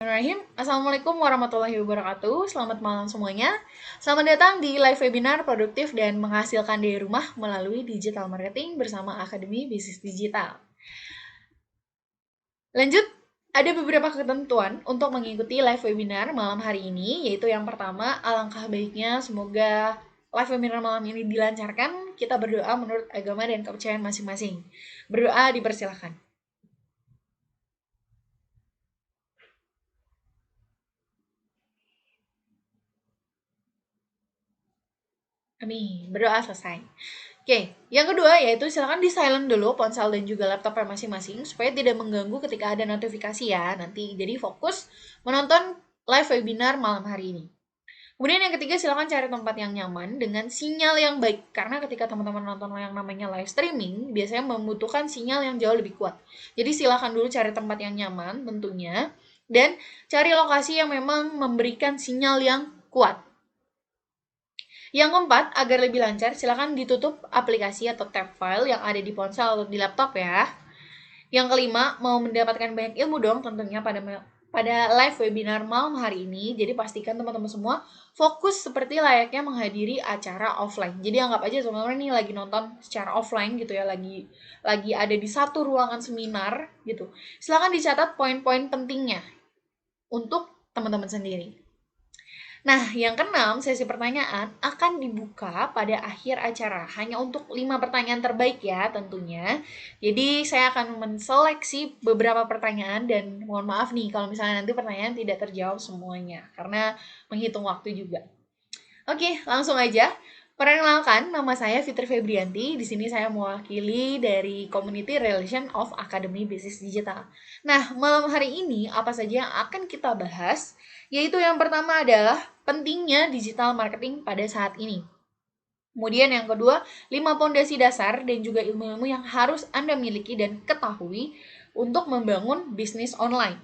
Bismillahirrahmanirrahim. Assalamualaikum warahmatullahi wabarakatuh. Selamat malam semuanya. Selamat datang di live webinar produktif dan menghasilkan dari rumah melalui digital marketing bersama Akademi Bisnis Digital. Lanjut, ada beberapa ketentuan untuk mengikuti live webinar malam hari ini, yaitu yang pertama, alangkah baiknya semoga live webinar malam ini dilancarkan. Kita berdoa menurut agama dan kepercayaan masing-masing. Berdoa dipersilahkan. Amin. Berdoa selesai. Oke, yang kedua yaitu silakan di silent dulu ponsel dan juga laptopnya masing-masing supaya tidak mengganggu ketika ada notifikasi ya nanti. Jadi fokus menonton live webinar malam hari ini. Kemudian yang ketiga silakan cari tempat yang nyaman dengan sinyal yang baik karena ketika teman-teman nonton yang namanya live streaming biasanya membutuhkan sinyal yang jauh lebih kuat. Jadi silakan dulu cari tempat yang nyaman tentunya dan cari lokasi yang memang memberikan sinyal yang kuat. Yang keempat, agar lebih lancar, silakan ditutup aplikasi atau tab file yang ada di ponsel atau di laptop ya. Yang kelima, mau mendapatkan banyak ilmu dong tentunya pada live webinar malam hari ini. Jadi pastikan teman-teman semua fokus seperti layaknya menghadiri acara offline. Jadi anggap aja teman-teman ini lagi nonton secara offline gitu ya, lagi ada di satu ruangan seminar gitu. Silakan dicatat poin-poin pentingnya untuk teman-teman sendiri. Nah, yang keenam, sesi pertanyaan akan dibuka pada akhir acara. Hanya untuk 5 pertanyaan terbaik ya tentunya. Jadi, saya akan menseleksi beberapa pertanyaan dan mohon maaf nih kalau misalnya nanti pertanyaan tidak terjawab semuanya. Karena menghitung waktu juga. Oke, langsung aja. Perkenalkan, nama saya Fitri Febrianti. Di sini saya mewakili dari Community Relation of Academy Business Digital. Nah, malam hari ini apa saja yang akan kita bahas? Yaitu yang pertama adalah pentingnya digital marketing pada saat ini. Kemudian yang kedua, 5 pondasi dasar dan juga ilmu-ilmu yang harus Anda miliki dan ketahui untuk membangun bisnis online.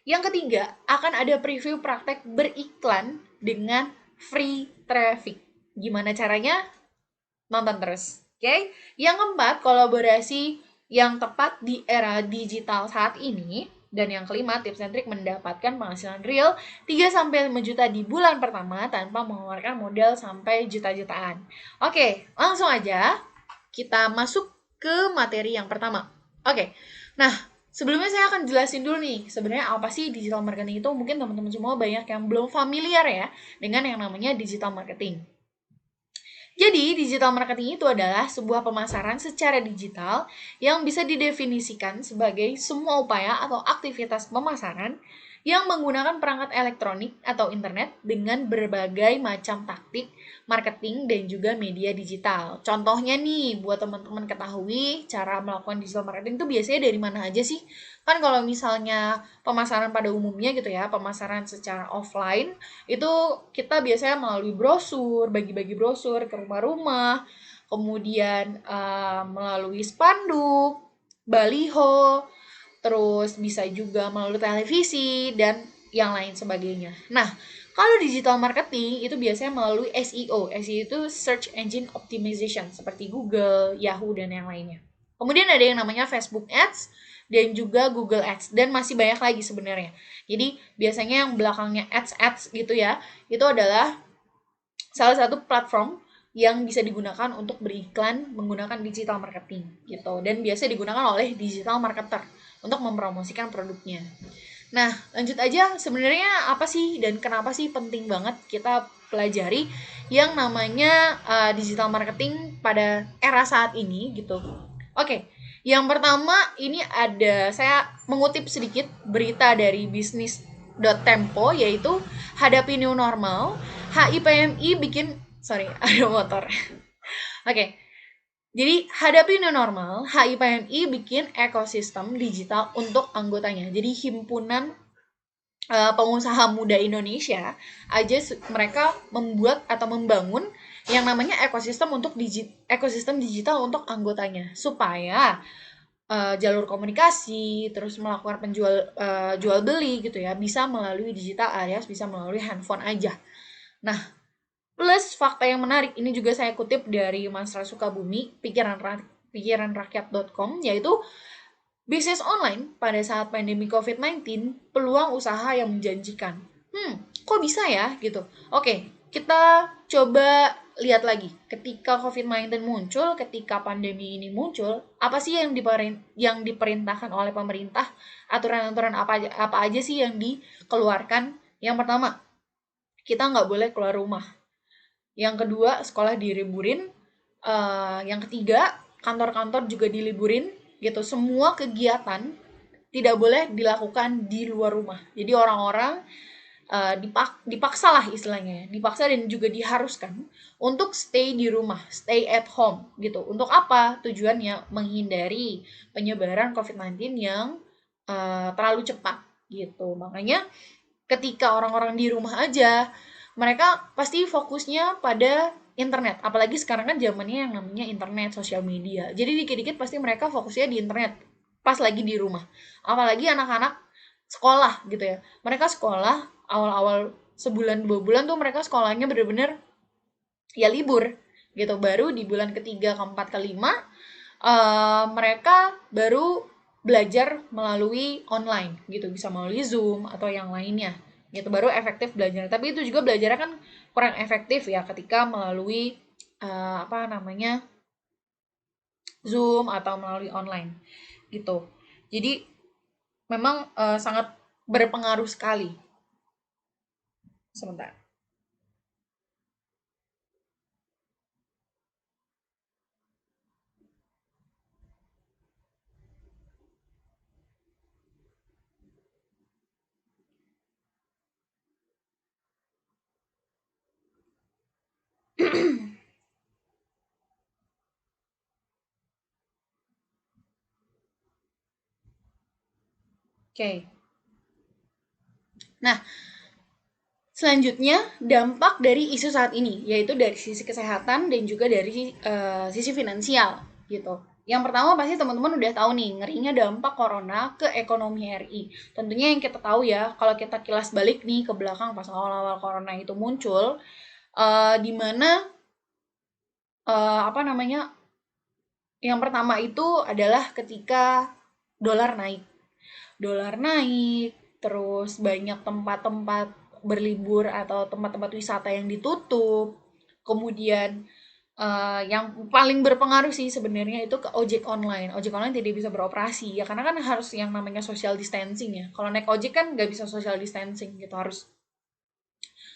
Yang ketiga, akan ada preview praktek beriklan dengan free traffic. Gimana caranya? Nonton terus. Oke? Yang keempat, kolaborasi yang tepat di era digital saat ini. Dan yang kelima, tips and trik mendapatkan penghasilan real 3-5 juta di bulan pertama tanpa mengeluarkan modal sampai juta-jutaan. Oke, langsung aja kita masuk ke materi yang pertama. Oke, nah sebelumnya saya akan jelasin dulu nih, sebenarnya apa sih digital marketing itu? Mungkin teman-teman semua banyak yang belum familiar ya dengan yang namanya digital marketing. Jadi, digital marketing itu adalah sebuah pemasaran secara digital yang bisa didefinisikan sebagai semua upaya atau aktivitas pemasaran yang menggunakan perangkat elektronik atau internet dengan berbagai macam taktik marketing dan juga media digital. Contohnya nih, buat teman-teman ketahui cara melakukan digital marketing itu biasanya dari mana aja sih? Kan kalau misalnya pemasaran pada umumnya gitu ya, pemasaran secara offline, itu kita biasanya melalui brosur, bagi-bagi brosur ke rumah-rumah, kemudian melalui spanduk, baliho, terus bisa juga melalui televisi, dan yang lain sebagainya. Nah, kalau digital marketing itu biasanya melalui SEO. SEO itu Search Engine Optimization, seperti Google, Yahoo, dan yang lainnya. Kemudian ada yang namanya Facebook Ads, dan juga Google Ads, dan masih banyak lagi sebenarnya. Jadi biasanya yang belakangnya ads gitu ya, itu adalah salah satu platform yang bisa digunakan untuk beriklan menggunakan digital marketing gitu, dan biasa digunakan oleh digital marketer untuk mempromosikan produknya. Nah, lanjut aja, sebenarnya apa sih dan kenapa sih penting banget kita pelajari yang namanya digital marketing pada era saat ini gitu. Oke, yang pertama ini ada, saya mengutip sedikit berita dari bisnis.tempo, yaitu hadapi new normal, HIPMI bikin, sorry, ada motor. Oke, jadi hadapi new normal, HIPMI bikin ekosistem digital untuk anggotanya. Jadi himpunan pengusaha muda Indonesia aja mereka membuat atau membangun yang namanya ekosistem ekosistem digital untuk anggotanya supaya jalur komunikasi terus melakukan jual beli gitu ya bisa melalui digital alias bisa melalui handphone aja. Nah, plus fakta yang menarik ini juga saya kutip dari Mas Sukabumi pikiranrakyat.com, yaitu Bisnis online pada saat pandemi COVID-19, peluang usaha yang menjanjikan. Kok bisa ya gitu? Oke, kita coba lihat lagi. Ketika COVID-19 muncul, ketika pandemi ini muncul, apa sih yang diperintahkan oleh pemerintah? Aturan-aturan apa aja sih yang dikeluarkan? Yang pertama, kita nggak boleh keluar rumah. Yang kedua, sekolah diliburin. Yang ketiga, kantor-kantor juga diliburin gitu. Semua kegiatan tidak boleh dilakukan di luar rumah. Jadi orang-orang dipaksa lah istilahnya, dipaksa dan juga diharuskan untuk stay di rumah, stay at home gitu. Untuk apa? Tujuannya menghindari penyebaran COVID-19 yang terlalu cepat gitu. Makanya ketika orang-orang di rumah aja, mereka pasti fokusnya pada internet. Apalagi sekarang kan zamannya yang namanya internet, sosial media. Jadi dikit-dikit pasti mereka fokusnya di internet pas lagi di rumah. Apalagi anak-anak sekolah gitu ya. Mereka sekolah awal-awal sebulan 2 bulan tuh mereka sekolahnya bener-bener ya libur gitu. Baru di bulan ketiga, keempat, kelima mereka baru belajar melalui online gitu, bisa melalui Zoom atau yang lainnya gitu, baru efektif belajar. Tapi itu juga belajarnya kan kurang efektif ya ketika melalui apa namanya Zoom atau melalui online gitu. Jadi memang sangat berpengaruh sekali. Sebentar. Oke. Nah, selanjutnya, dampak dari isu saat ini, yaitu dari sisi kesehatan dan juga dari sisi finansial, gitu. Yang pertama pasti teman-teman udah tahu nih, ngerinya dampak corona ke ekonomi RI. Tentunya yang kita tahu ya, kalau kita kilas balik nih ke belakang pas awal-awal corona itu muncul, di mana apa namanya, yang pertama itu adalah ketika dolar naik. Dolar naik, terus banyak tempat-tempat berlibur atau tempat-tempat wisata yang ditutup. Kemudian yang paling berpengaruh sih sebenarnya itu ke ojek online. Ojek online tidak bisa beroperasi ya karena kan harus yang namanya social distancing ya. Kalau naik ojek kan nggak bisa social distancing gitu, harus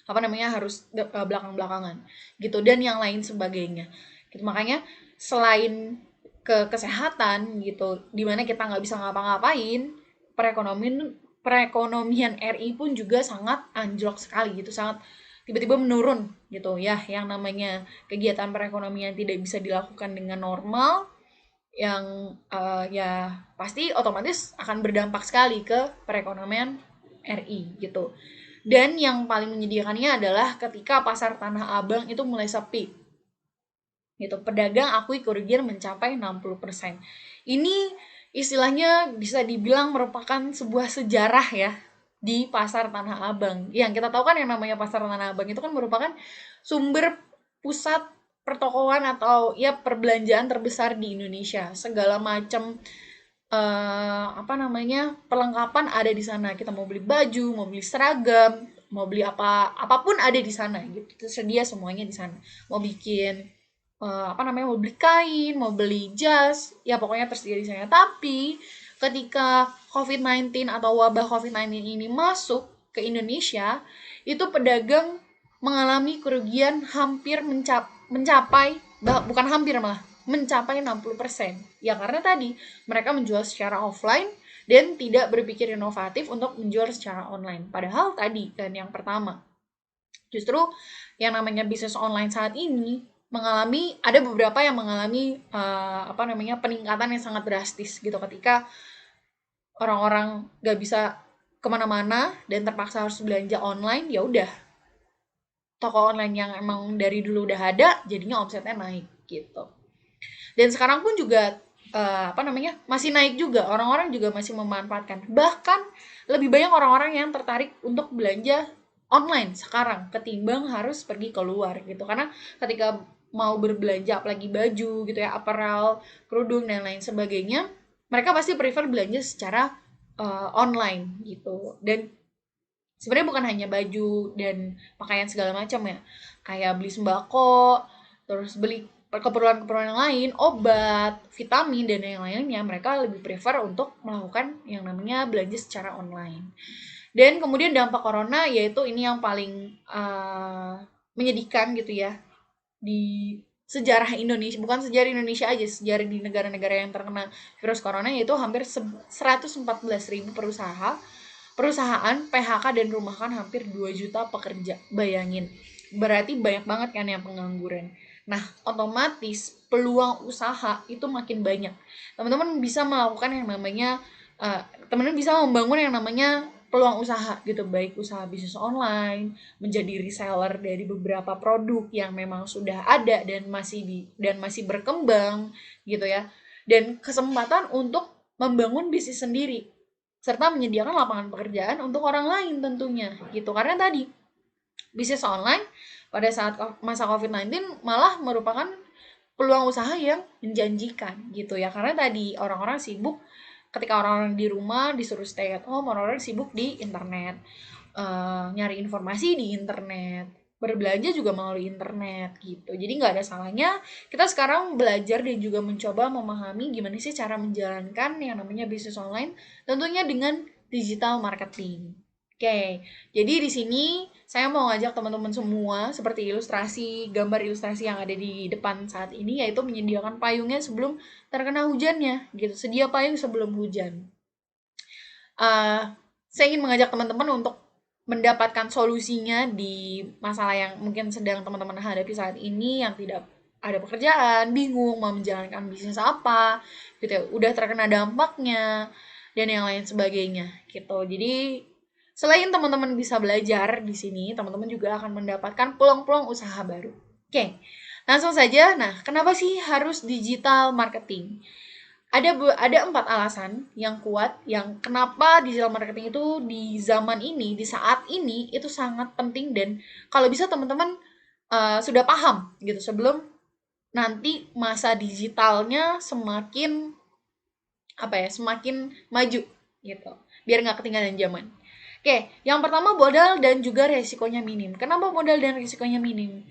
apa namanya harus belakang-belakangan gitu dan yang lain sebagainya. Gitu, makanya selain ke kesehatan gitu, dimana kita nggak bisa ngapa-ngapain, perekonomian RI pun juga sangat anjlok sekali gitu, sangat tiba-tiba menurun gitu ya. Yang namanya kegiatan perekonomian tidak bisa dilakukan dengan normal, yang ya pasti otomatis akan berdampak sekali ke perekonomian RI gitu. Dan yang paling menyedihkannya adalah ketika pasar Tanah Abang itu mulai sepi. Gitu, pedagang akui kerugian mencapai 60%. Ini istilahnya bisa dibilang merupakan sebuah sejarah ya di pasar Tanah Abang. Yang kita tahu kan yang namanya pasar Tanah Abang itu kan merupakan sumber pusat pertokoan atau ya perbelanjaan terbesar di Indonesia. Segala macam apa namanya perlengkapan ada di sana. Kita mau beli baju, mau beli seragam, mau beli apapun ada di sana gitu, tersedia semuanya di sana. Mau bikin apa namanya, mau beli kain, mau beli jas, ya pokoknya tersedia di sana. Tapi ketika COVID-19 atau wabah COVID-19 ini masuk ke Indonesia, itu pedagang mengalami kerugian hampir mencapai, bukan hampir malah, mencapai 60%. Ya karena tadi mereka menjual secara offline dan tidak berpikir inovatif untuk menjual secara online. Padahal tadi kan yang pertama, justru yang namanya bisnis online saat ini ada beberapa yang mengalami apa namanya peningkatan yang sangat drastis gitu ketika orang-orang gak bisa kemana-mana dan terpaksa harus belanja online. Ya udah, toko online yang emang dari dulu udah ada jadinya omsetnya naik gitu. Dan sekarang pun juga apa namanya masih naik juga, orang-orang juga masih memanfaatkan. Bahkan lebih banyak orang-orang yang tertarik untuk belanja online sekarang ketimbang harus pergi keluar gitu. Karena ketika mau berbelanja apalagi baju gitu ya, apparel, kerudung dan lain sebagainya, mereka pasti prefer belanja secara online gitu. Dan sebenarnya bukan hanya baju dan pakaian segala macam ya, kayak beli sembako, terus beli keperluan-keperluan yang lain, obat, vitamin dan yang lainnya, mereka lebih prefer untuk melakukan yang namanya belanja secara online. Dan kemudian dampak corona, yaitu ini yang paling menyedihkan gitu ya di sejarah Indonesia, bukan sejarah Indonesia aja, sejarah di negara-negara yang terkena virus corona, yaitu hampir 114.000 perusahaan PHK dan rumahkan hampir 2 juta pekerja. Bayangin, berarti banyak banget kan yang pengangguran. Nah, otomatis peluang usaha itu makin banyak. Teman-teman bisa melakukan yang namanya teman-teman bisa membangun yang namanya peluang usaha gitu, baik usaha bisnis online, menjadi reseller dari beberapa produk yang memang sudah ada dan masih berkembang gitu ya. Dan kesempatan untuk membangun bisnis sendiri serta menyediakan lapangan pekerjaan untuk orang lain tentunya gitu. Karena tadi bisnis online pada saat masa COVID-19 malah merupakan peluang usaha yang menjanjikan gitu ya. Karena tadi orang-orang sibuk, ketika orang-orang di rumah disuruh stay at home, orang-orang sibuk di internet, nyari informasi di internet, berbelanja juga melalui internet gitu. Jadi nggak ada salahnya kita sekarang belajar dan juga mencoba memahami gimana sih cara menjalankan yang namanya bisnis online, tentunya dengan digital marketing. Oke, jadi di sini saya mau ngajak teman-teman semua seperti gambar ilustrasi yang ada di depan saat ini, yaitu menyediakan payungnya sebelum terkena hujannya gitu. Sedia payung sebelum hujan. uh, saya ingin mengajak teman-teman untuk mendapatkan solusinya di masalah yang mungkin sedang teman-teman hadapi saat ini, yang tidak ada pekerjaan, bingung mau menjalankan bisnis apa, gitu ya, udah terkena dampaknya dan yang lain sebagainya, gitu. Jadi selain teman-teman bisa belajar di sini, teman-teman juga akan mendapatkan peluang-peluang usaha baru. Oke, langsung saja. Nah, kenapa sih harus digital marketing? Ada 4 alasan yang kuat yang kenapa digital marketing itu di zaman ini, di saat ini itu sangat penting, dan kalau bisa teman-teman sudah paham gitu sebelum nanti masa digitalnya semakin semakin maju gitu. Biar nggak ketinggalan zaman. Oke, yang pertama modal dan juga resikonya minim. Kenapa modal dan resikonya minim?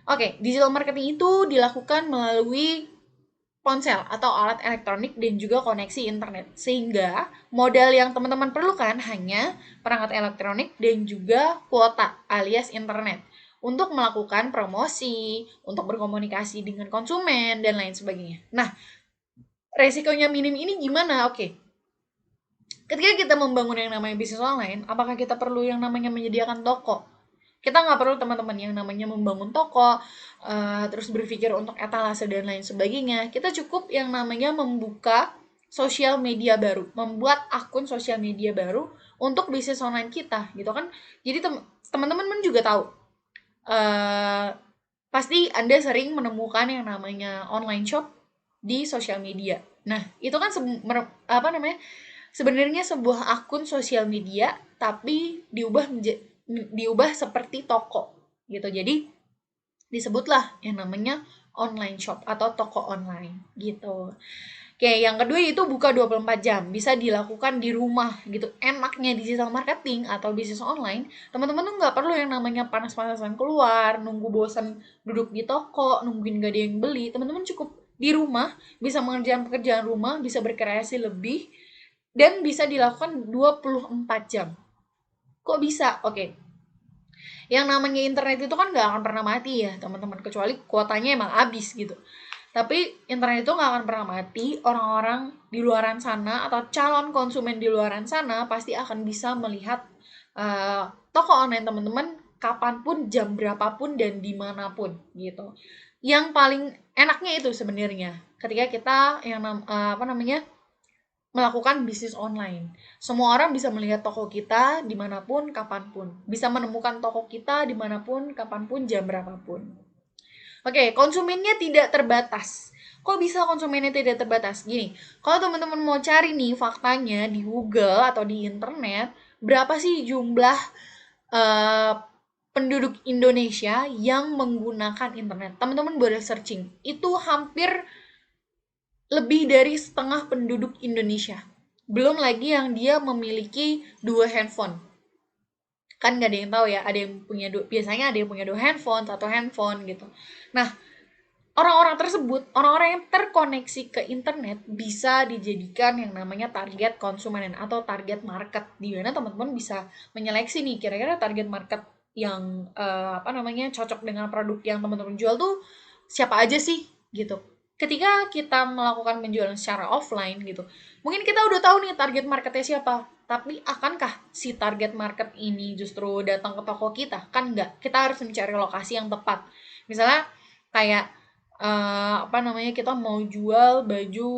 Oke, digital marketing itu dilakukan melalui ponsel atau alat elektronik dan juga koneksi internet. Sehingga modal yang teman-teman perlukan hanya perangkat elektronik dan juga kuota alias internet untuk melakukan promosi, untuk berkomunikasi dengan konsumen dan lain sebagainya. Nah, resikonya minim ini gimana? Oke. Ketika kita membangun yang namanya bisnis online, apakah kita perlu yang namanya menyediakan toko? Kita nggak perlu teman-teman yang namanya membangun toko, terus berpikir untuk etalase dan lain sebagainya. Kita cukup yang namanya membuka sosial media baru, membuat akun sosial media baru untuk bisnis online kita, gitu kan. Jadi teman-teman juga tahu, eh, pasti Anda sering menemukan yang namanya online shop di sosial media. Nah, itu kan sebenarnya sebuah akun sosial media tapi diubah seperti toko gitu. Jadi disebutlah yang namanya online shop atau toko online gitu. Oke, yang kedua itu buka 24 jam, bisa dilakukan di rumah gitu. Enaknya digital marketing atau bisnis online, teman-teman tuh nggak perlu yang namanya panas-panasan keluar, nunggu bosan duduk di toko, nungguin gak ada yang beli. Teman-teman cukup di rumah, bisa mengerjakan pekerjaan rumah, bisa berkreasi lebih, dan bisa dilakukan 24 jam. Kok bisa? Oke, yang namanya internet itu kan nggak akan pernah mati ya teman-teman, kecuali kuotanya emang habis gitu. Tapi internet itu nggak akan pernah mati. Orang-orang di luaran sana atau calon konsumen di luaran sana pasti akan bisa melihat toko online teman-teman kapanpun, jam berapapun, dan dimanapun gitu. Yang paling enaknya itu sebenarnya ketika kita yang melakukan bisnis online. Semua orang bisa melihat toko kita dimanapun, kapanpun. Bisa menemukan toko kita dimanapun, kapanpun, jam berapapun. Oke, konsumennya tidak terbatas. Kok bisa konsumennya tidak terbatas? Gini, kalau teman-teman mau cari nih faktanya di Google atau di internet, berapa sih jumlah eh, penduduk Indonesia yang menggunakan internet? Teman-teman boleh searching. Itu hampir lebih dari setengah penduduk Indonesia. Belum lagi yang dia memiliki 2 handphone. Kan nggak ada yang tahu ya, ada yang punya biasanya ada yang punya 2 handphone, 1 handphone gitu. Nah, orang-orang tersebut, orang-orang yang terkoneksi ke internet bisa dijadikan yang namanya target konsumen atau target market, di mana teman-teman bisa menyeleksi nih kira-kira target market yang cocok dengan produk yang teman-teman jual tuh siapa aja sih gitu. Ketika kita melakukan penjualan secara offline gitu, mungkin kita udah tahu nih target marketnya siapa, tapi akankah si target market ini justru datang ke toko kita? Kan enggak, kita harus mencari lokasi yang tepat. Misalnya kayak kita mau jual baju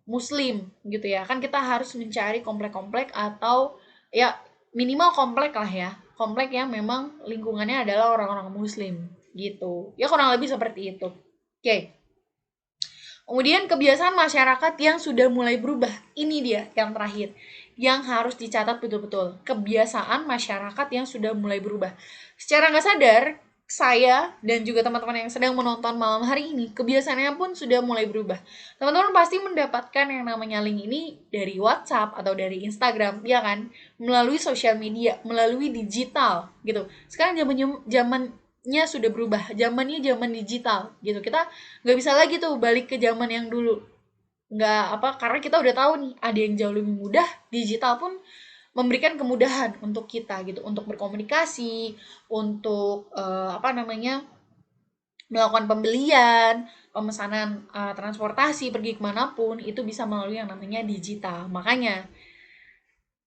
muslim gitu ya, kan kita harus mencari komplek-komplek atau ya minimal komplek lah ya, komplek yang memang lingkungannya adalah orang-orang muslim gitu ya, kurang lebih seperti itu. Oke, kemudian kebiasaan masyarakat yang sudah mulai berubah, ini dia yang terakhir yang harus dicatat betul-betul, kebiasaan masyarakat yang sudah mulai berubah. Secara nggak sadar, saya dan juga teman-teman yang sedang menonton malam hari ini, kebiasaannya pun sudah mulai berubah. Teman-teman pasti mendapatkan yang namanya link ini dari WhatsApp atau dari Instagram, ya kan? Melalui sosial media, melalui digital, gitu. Sekarang zamannya sudah berubah, zamannya zaman digital, gitu. Kita nggak bisa lagi tuh balik ke zaman yang dulu, nggak karena kita udah tahu nih ada yang jauh lebih mudah. Digital pun memberikan kemudahan untuk kita gitu, untuk berkomunikasi, untuk melakukan pembelian, pemesanan transportasi, pergi kemanapun itu bisa melalui yang namanya digital. Makanya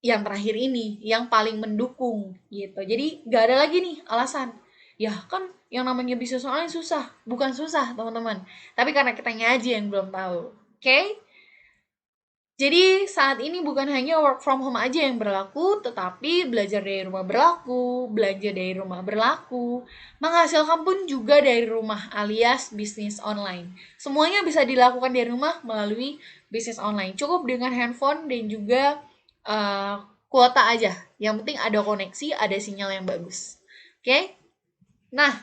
yang terakhir ini yang paling mendukung gitu. Jadi nggak ada lagi nih alasan, ya kan yang namanya bisnis online susah. Bukan susah teman-teman, tapi karena kitanya aja yang belum tahu. Oke? Jadi saat ini bukan hanya work from home aja yang berlaku, tetapi belajar dari rumah berlaku, belanja dari rumah berlaku, menghasilkan pun juga dari rumah alias bisnis online. Semuanya bisa dilakukan dari rumah melalui bisnis online. Cukup dengan handphone dan juga uh, kuota aja. Yang penting ada koneksi, ada sinyal yang bagus. Oke? Nah,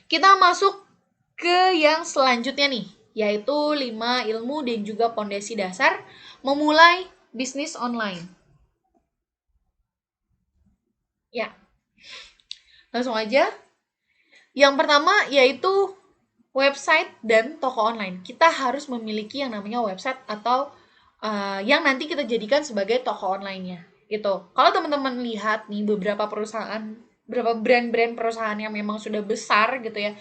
kita masuk ke yang selanjutnya nih, yaitu 5 ilmu dan juga pondasi dasar memulai bisnis online. Ya, langsung aja. Yang pertama yaitu website dan toko online. Kita harus memiliki yang namanya website atau yang nanti kita jadikan sebagai toko online-nya. Gitu. Kalau teman-teman lihat nih beberapa perusahaan, beberapa brand-brand perusahaan yang memang sudah besar gitu ya.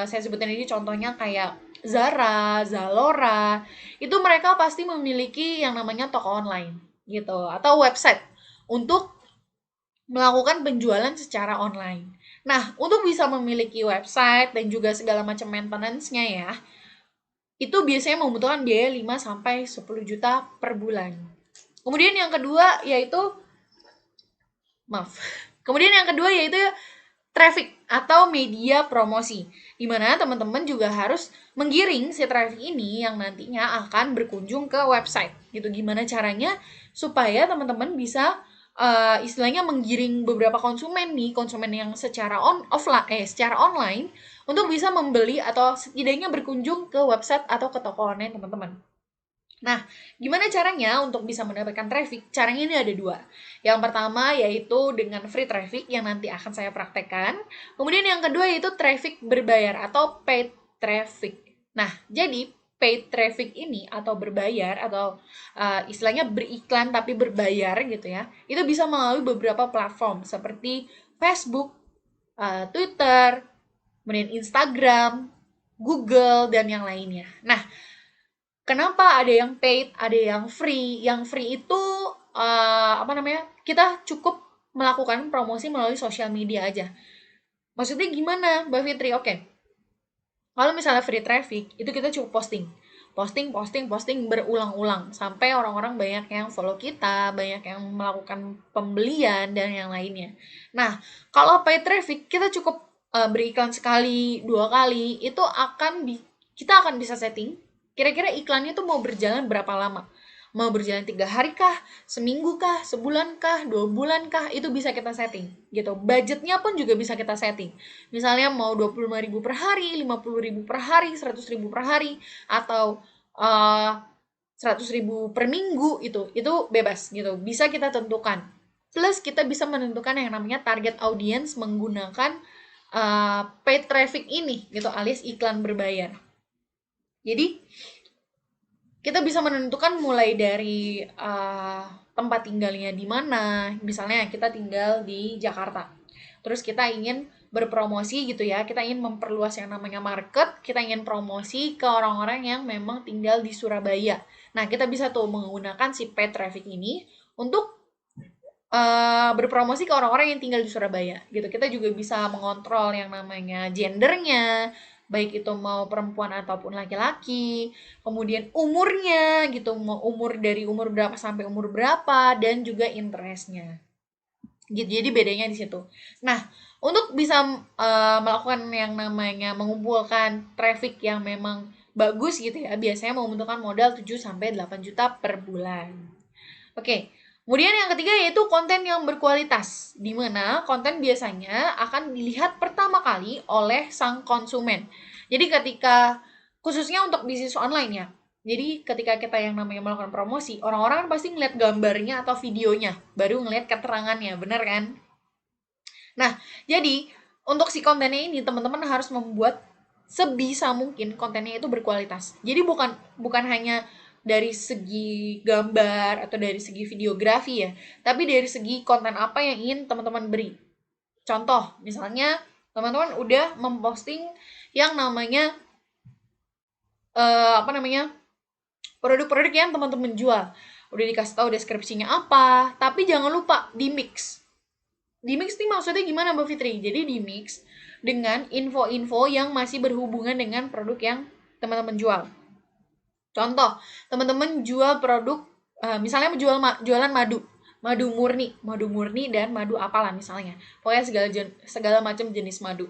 Saya sebutin ini contohnya kayak Zara, Zalora, itu mereka pasti memiliki yang namanya toko online gitu atau website untuk melakukan penjualan secara online. Nah, untuk bisa memiliki website dan juga segala macam maintenance-nya ya, itu biasanya membutuhkan biaya 5 sampai 10 juta per bulan. Kemudian yang kedua yaitu maaf. Kemudian yang kedua yaitu traffic atau media promosi, di mana teman-teman juga harus menggiring si traffic ini yang nantinya akan berkunjung ke website. Gitu, gimana caranya supaya teman-teman bisa istilahnya menggiring beberapa konsumen nih, konsumen yang secara secara online untuk bisa membeli atau setidaknya berkunjung ke website atau ke toko online teman-teman. Nah, gimana caranya untuk bisa mendapatkan traffic? Caranya ini ada 2. Yang pertama yaitu dengan free traffic yang nanti akan saya praktekkan. Kemudian yang kedua yaitu traffic berbayar atau paid traffic. Nah, jadi paid traffic ini atau berbayar atau istilahnya beriklan tapi berbayar gitu ya. Itu bisa melalui beberapa platform seperti Facebook, Twitter, kemudian Instagram, Google, dan yang lainnya. Nah, kenapa ada yang paid, ada yang free? Yang free itu kita cukup melakukan promosi melalui sosial media aja. Maksudnya gimana, Mbak Fitri? Oke. Kalau misalnya free traffic, itu kita cukup posting. Posting berulang-ulang sampai orang-orang banyak yang follow kita, banyak yang melakukan pembelian dan yang lainnya. Nah, kalau paid traffic kita cukup beriklan sekali, 2 kali, kita akan bisa setting kira-kira iklannya tuh mau berjalan berapa lama. Mau berjalan 3 hari kah, seminggu kah, sebulan kah, 2 bulan kah, itu bisa kita setting gitu. Budgetnya pun juga bisa kita setting. Misalnya mau 25.000 per hari, 50.000 per hari, 100.000 per hari, atau 100.000 per minggu, itu bebas gitu. Bisa kita tentukan. Plus kita bisa menentukan yang namanya target audience menggunakan paid traffic ini gitu, alias iklan berbayar. Jadi kita bisa menentukan mulai dari tempat tinggalnya di mana. Misalnya kita tinggal di Jakarta. Terus kita ingin berpromosi gitu ya. Kita ingin memperluas yang namanya market. Kita ingin promosi ke orang-orang yang memang tinggal di Surabaya. Nah, kita bisa tuh menggunakan si paid traffic ini untuk berpromosi ke orang-orang yang tinggal di Surabaya gitu. Kita juga bisa mengontrol yang namanya gendernya, baik itu mau perempuan ataupun laki-laki, kemudian umurnya gitu, mau umur dari umur berapa sampai umur berapa, dan juga interestnya gitu. Jadi bedanya di situ. Nah, untuk bisa melakukan yang namanya mengumpulkan traffic yang memang bagus gitu ya, biasanya membutuhkan modal 7 sampai 8 juta per bulan. Oke. Kemudian yang ketiga yaitu konten yang berkualitas, di mana konten biasanya akan dilihat pertama kali oleh sang konsumen. Jadi ketika, khususnya untuk bisnis online ya, jadi ketika kita yang namanya melakukan promosi, orang-orang kan pasti ngeliat gambarnya atau videonya, baru ngeliat keterangannya, bener kan? Nah, jadi untuk si kontennya ini teman-teman harus membuat sebisa mungkin kontennya itu berkualitas. Jadi bukan bukan hanya dari segi gambar atau dari segi videografi ya, tapi dari segi konten apa yang ingin teman-teman beri. Contoh, misalnya teman-teman udah memposting yang namanya apa namanya? Produk-produk yang teman-teman jual. Udah dikasih tahu deskripsinya apa, tapi jangan lupa di mix. Di mix nih maksudnya gimana Mbak Fitri? Jadi di mix dengan info-info yang masih berhubungan dengan produk yang teman-teman jual. Contoh, teman-teman jual produk, misalnya jualan madu, madu murni dan madu apalah misalnya. Pokoknya segala macam jenis madu.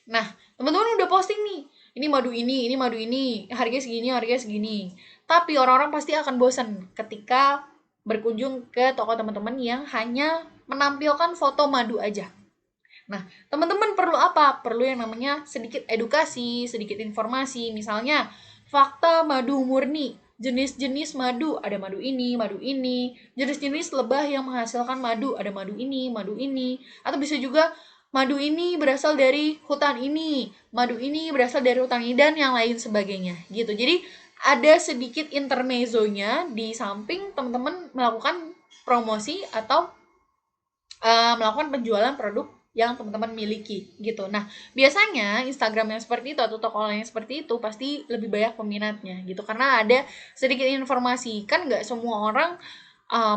Nah, teman-teman udah posting nih, ini madu ini, harganya segini, harganya segini. Tapi orang-orang pasti akan bosan ketika berkunjung ke toko teman-teman yang hanya menampilkan foto madu aja. Nah, teman-teman perlu apa? Perlu yang namanya sedikit edukasi, sedikit informasi. Misalnya, fakta madu murni, jenis-jenis madu, ada madu ini, jenis-jenis lebah yang menghasilkan madu, ada madu ini. Atau bisa juga madu ini berasal dari hutan ini, madu ini berasal dari hutan ini, dan yang lain sebagainya. Gitu. Jadi, ada sedikit intermezzonya di samping teman-teman melakukan promosi atau melakukan penjualan produk yang teman-teman miliki gitu. Nah, biasanya Instagram yang seperti itu atau toko online yang seperti itu pasti lebih banyak peminatnya gitu karena ada sedikit informasi. Kan nggak semua orang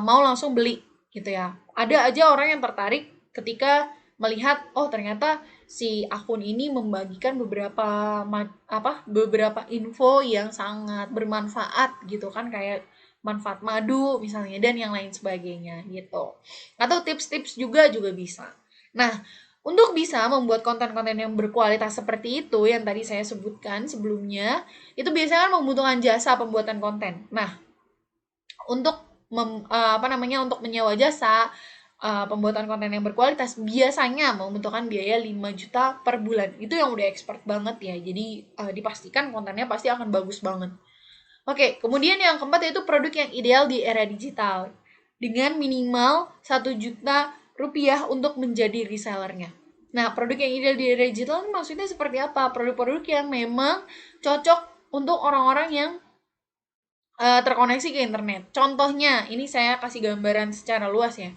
mau langsung beli gitu ya. Ada aja orang yang tertarik ketika melihat oh ternyata si akun ini membagikan beberapa info yang sangat bermanfaat gitu kan, kayak manfaat madu misalnya dan yang lain sebagainya gitu. Atau tips-tips juga bisa. Nah, untuk bisa membuat konten-konten yang berkualitas seperti itu yang tadi saya sebutkan sebelumnya, itu biasanya kan membutuhkan jasa pembuatan konten. Nah, untuk untuk menyewa jasa pembuatan konten yang berkualitas biasanya membutuhkan biaya 5 juta per bulan. Itu yang udah expert banget ya. Jadi dipastikan kontennya pasti akan bagus banget. Oke, kemudian yang keempat yaitu produk yang ideal di era digital dengan minimal 1 juta rupiah untuk menjadi resellernya. Nah, produk yang ideal di era digital maksudnya seperti apa? Produk-produk yang memang cocok untuk orang-orang yang terkoneksi ke internet. Contohnya, ini saya kasih gambaran secara luas ya.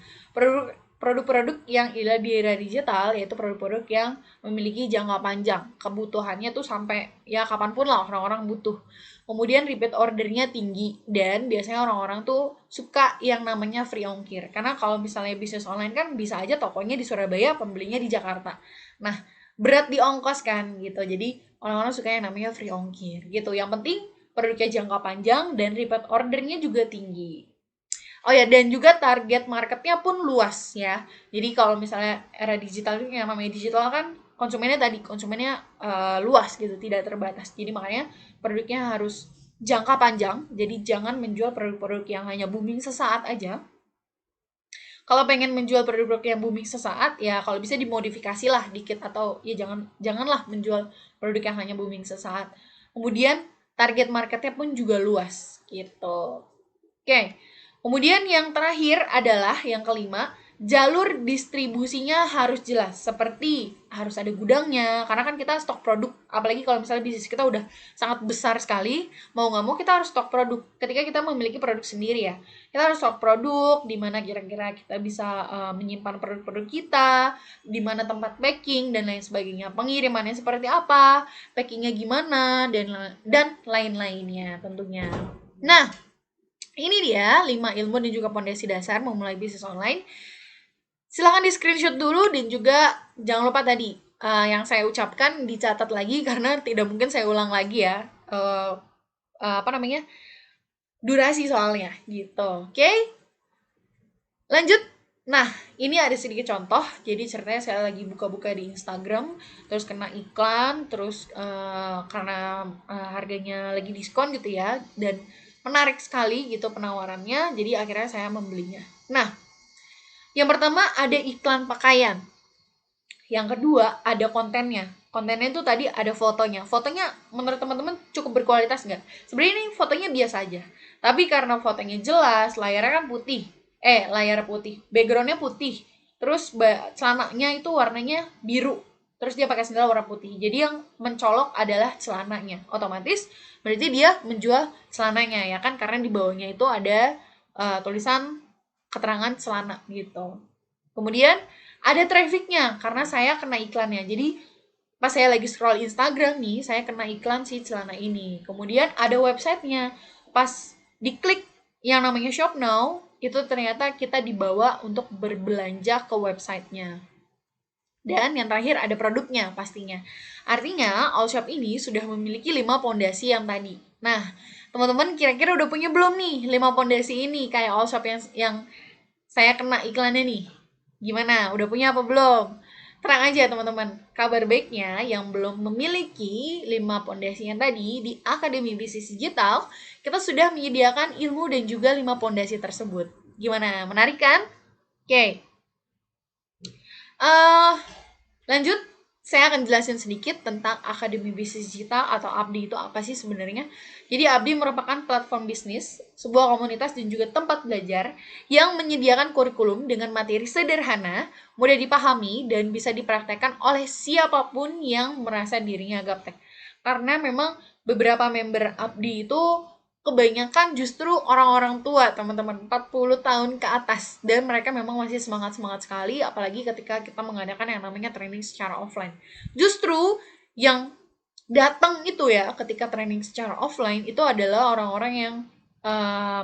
Produk-produk yang ideal di era digital yaitu produk-produk yang memiliki jangka panjang. Kebutuhannya tuh sampai ya kapanpun lah orang-orang butuh. Kemudian repeat ordernya tinggi dan biasanya orang-orang tuh suka yang namanya free ongkir. Karena kalau misalnya bisnis online kan bisa aja tokonya di Surabaya, pembelinya di Jakarta. Nah, berat di ongkos kan gitu. Jadi orang-orang suka yang namanya free ongkir gitu. Yang penting produknya jangka panjang dan repeat ordernya juga tinggi. Oh ya, dan juga target marketnya pun luas ya. Jadi kalau misalnya era digital itu yang namanya digital kan konsumennya luas gitu, tidak terbatas. Jadi makanya produknya harus jangka panjang, jadi jangan menjual produk-produk yang hanya booming sesaat aja. Kalau pengen menjual produk yang booming sesaat, ya kalau bisa dimodifikasi lah dikit, atau ya janganlah menjual produk yang hanya booming sesaat. Kemudian target marketnya pun juga luas gitu. Oke. Kemudian yang terakhir adalah yang kelima, jalur distribusinya harus jelas. Seperti harus ada gudangnya, karena kan kita stok produk, apalagi kalau misalnya bisnis kita udah sangat besar sekali, mau nggak mau kita harus stok produk. Ketika kita memiliki produk sendiri ya, kita harus stok produk, di mana kira-kira kita bisa menyimpan produk-produk kita, di mana tempat packing dan lain sebagainya, pengirimannya seperti apa, packingnya gimana, dan lain-lainnya tentunya. Nah, ini dia 5 ilmu dan juga fondasi dasar memulai bisnis online. Silahkan di screenshot dulu, dan juga jangan lupa tadi yang saya ucapkan dicatat lagi karena tidak mungkin saya ulang lagi ya. Apa namanya? Durasi soalnya gitu. Oke? Lanjut. Nah, ini ada sedikit contoh. Jadi ceritanya saya lagi buka-buka di Instagram, terus kena iklan, terus karena harganya lagi diskon gitu ya, dan menarik sekali gitu penawarannya, jadi akhirnya saya membelinya. Nah, yang pertama ada iklan pakaian. Yang kedua ada kontennya. Kontennya itu tadi ada fotonya. Fotonya menurut teman-teman cukup berkualitas nggak? Sebenarnya ini fotonya biasa aja. Tapi karena fotonya jelas, layarnya kan putih. Layar putih. Backgroundnya putih. Terus celananya itu warnanya biru. Terus dia pakai sandal warna putih. Jadi yang mencolok adalah celananya. Otomatis berarti dia menjual celananya ya kan? Karena di bawahnya itu ada tulisan keterangan celana gitu. Kemudian ada trafficnya karena saya kena iklannya. Jadi pas saya lagi scroll Instagram nih, saya kena iklan si celana ini. Kemudian ada websitenya. Pas diklik yang namanya Shop Now, itu ternyata kita dibawa untuk berbelanja ke websitenya. Dan yang terakhir ada produknya pastinya. Artinya, Allshop ini sudah memiliki 5 pondasi yang tadi. Nah, teman-teman kira-kira udah punya belum nih 5 pondasi ini kayak Allshop yang saya kena iklannya nih? Gimana? Udah punya apa belum? Tenang aja teman-teman. Kabar baiknya yang belum memiliki 5 pondasi yang tadi, di Akademi Bisnis Digital, kita sudah menyediakan ilmu dan juga 5 pondasi tersebut. Gimana? Menarik kan? Oke. Uh, Lanjut, saya akan jelasin sedikit tentang Akademi Bisnis Digital atau ABDI itu apa sih sebenarnya. Jadi ABDI merupakan platform bisnis, sebuah komunitas dan juga tempat belajar yang menyediakan kurikulum dengan materi sederhana, mudah dipahami, dan bisa dipraktekkan oleh siapapun yang merasa dirinya gaptek. Karena memang beberapa member ABDI itu kebanyakan justru orang-orang tua, teman-teman, 40 tahun ke atas, dan mereka memang masih semangat-semangat sekali, apalagi ketika kita mengadakan yang namanya training secara offline. Justru yang datang itu ya ketika training secara offline itu adalah orang-orang yang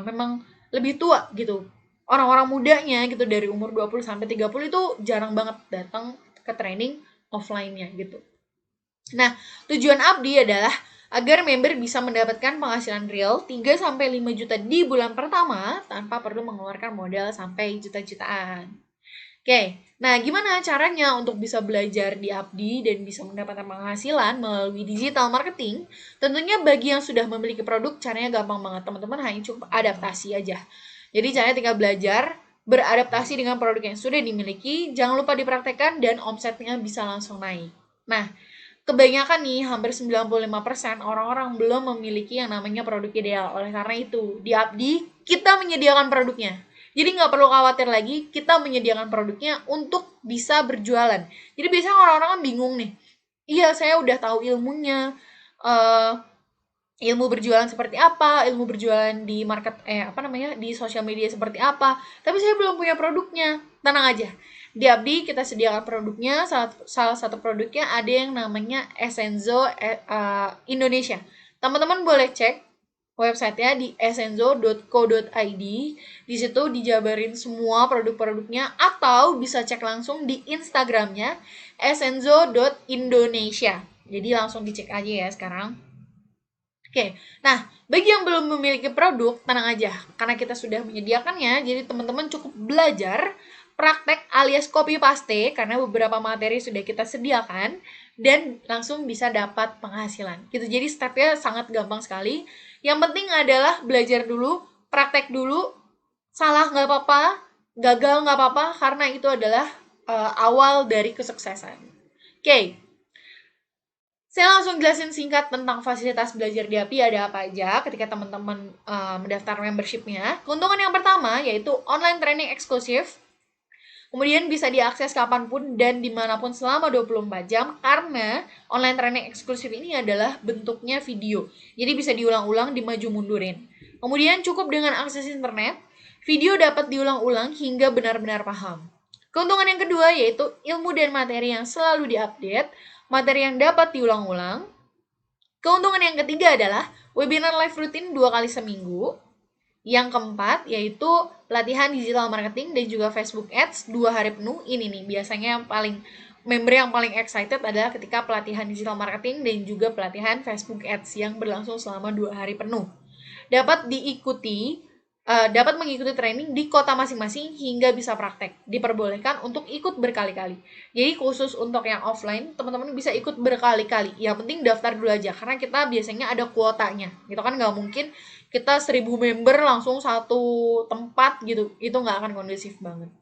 memang lebih tua gitu. Orang-orang mudanya gitu dari umur 20 sampai 30 itu jarang banget datang ke training offline-nya gitu. Nah, tujuan ABDI adalah agar member bisa mendapatkan penghasilan real 3-5 juta di bulan pertama tanpa perlu mengeluarkan modal sampai juta-jutaan. Oke, nah gimana caranya untuk bisa belajar di ABDI dan bisa mendapatkan penghasilan melalui digital marketing? Tentunya bagi yang sudah memiliki produk, caranya gampang banget. Teman-teman hanya cukup adaptasi aja. Jadi caranya tinggal belajar, beradaptasi dengan produk yang sudah dimiliki, jangan lupa dipraktekkan dan omsetnya bisa langsung naik. Nah, kebanyakan nih, hampir 95% orang-orang belum memiliki yang namanya produk ideal. Oleh karena itu, di ABDI, kita menyediakan produknya. Jadi nggak perlu khawatir lagi, kita menyediakan produknya untuk bisa berjualan. Jadi biasanya orang-orang kan bingung nih, iya saya udah tahu ilmunya, ilmu berjualan seperti apa, ilmu berjualan di di sosial media seperti apa, tapi saya belum punya produknya. Tenang aja, di ABDI kita sediakan produknya. Salah satu produknya ada yang namanya Essenzo Indonesia. Teman-teman boleh cek websitenya di essenzo.co.id. Di situ dijabarin semua produk-produknya, atau bisa cek langsung di Instagramnya essenzo.indonesia. Jadi langsung dicek aja ya sekarang. Oke, nah bagi yang belum memiliki produk, tenang aja, karena kita sudah menyediakannya, jadi teman-teman cukup belajar, praktek alias copy paste, karena beberapa materi sudah kita sediakan, dan langsung bisa dapat penghasilan. Gitu, jadi stepnya sangat gampang sekali. Yang penting adalah belajar dulu, praktek dulu, salah nggak apa-apa, gagal nggak apa-apa, karena itu adalah awal dari kesuksesan. Oke, saya langsung jelasin singkat tentang fasilitas belajar di API ada apa aja ketika teman-teman mendaftar membershipnya. Keuntungan yang pertama yaitu online training eksklusif. Kemudian bisa diakses kapanpun dan dimanapun selama 24 jam karena online training eksklusif ini adalah bentuknya video. Jadi bisa diulang-ulang, dimaju mundurin. Kemudian cukup dengan akses internet, video dapat diulang-ulang hingga benar-benar paham. Keuntungan yang kedua yaitu ilmu dan materi yang selalu diupdate, materi yang dapat diulang-ulang. Keuntungan yang ketiga adalah webinar live rutin 2 kali seminggu. Yang keempat yaitu pelatihan digital marketing dan juga Facebook Ads 2 hari penuh. Ini nih biasanya member yang paling excited adalah ketika pelatihan digital marketing dan juga pelatihan Facebook Ads yang berlangsung selama 2 hari penuh. Dapat mengikuti training di kota masing-masing hingga bisa praktek. Diperbolehkan untuk ikut berkali-kali. Jadi khusus untuk yang offline, teman-teman bisa ikut berkali-kali. Yang penting daftar dulu aja, karena kita biasanya ada kuotanya. Gitu kan nggak mungkin kita 1000 member langsung satu tempat gitu. Itu nggak akan kondusif banget.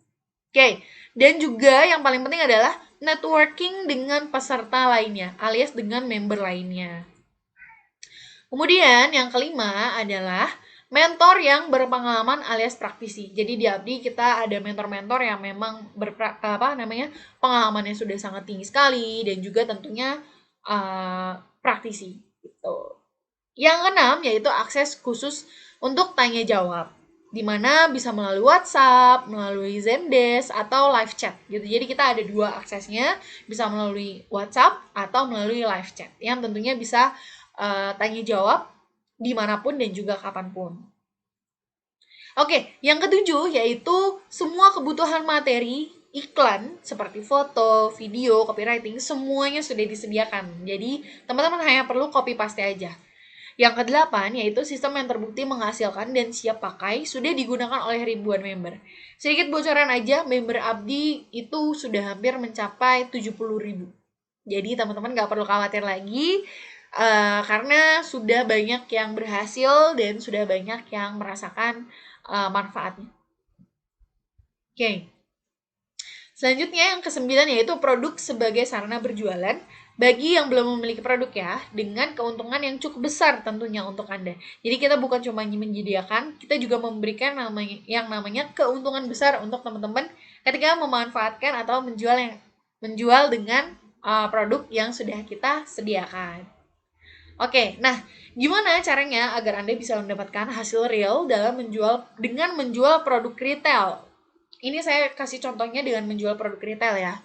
Oke, dan juga yang paling penting adalah networking dengan peserta lainnya, alias dengan member lainnya. Kemudian yang kelima adalah mentor yang berpengalaman alias praktisi. Jadi di Abdi kita ada mentor-mentor yang memang pengalamannya sudah sangat tinggi sekali dan juga tentunya praktisi gitu. Yang keenam yaitu akses khusus untuk tanya jawab, di mana bisa melalui WhatsApp, melalui Zendesk atau live chat gitu. Jadi kita ada 2 aksesnya, bisa melalui WhatsApp atau melalui live chat yang tentunya bisa tanya jawab dimanapun dan juga kapanpun. Oke, yang ketujuh yaitu semua kebutuhan materi iklan seperti foto, video, copywriting, semuanya sudah disediakan. Jadi, teman-teman hanya perlu copy paste aja. Yang kedelapan yaitu sistem yang terbukti menghasilkan dan siap pakai sudah digunakan oleh ribuan member. Sedikit bocoran aja, member Abdi itu sudah hampir mencapai 70.000. Jadi teman-teman nggak perlu khawatir lagi, karena sudah banyak yang berhasil dan sudah banyak yang merasakan manfaatnya. Oke. Selanjutnya yang kesembilan yaitu produk sebagai sarana berjualan bagi yang belum memiliki produk ya, dengan keuntungan yang cukup besar tentunya untuk Anda. Jadi kita bukan cuma menyediakan, kita juga memberikan yang namanya keuntungan besar untuk teman-teman ketika memanfaatkan atau menjual dengan produk yang sudah kita sediakan. Oke, nah gimana caranya agar Anda bisa mendapatkan hasil real dengan menjual produk retail? Ini saya kasih contohnya dengan menjual produk retail ya.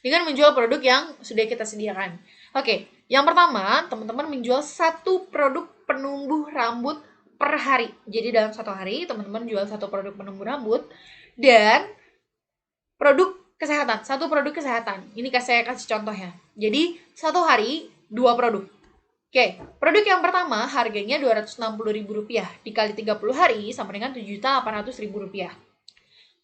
Dengan menjual produk yang sudah kita sediakan. Oke, yang pertama, teman-teman menjual satu produk penumbuh rambut per hari. Jadi dalam satu hari, teman-teman jual satu produk penumbuh rambut dan produk kesehatan. Satu produk kesehatan. Ini saya kasih contohnya. Jadi, satu hari, 2 produk. Oke, produk yang pertama harganya Rp260.000 dikali 30 hari sama dengan Rp7.800.000.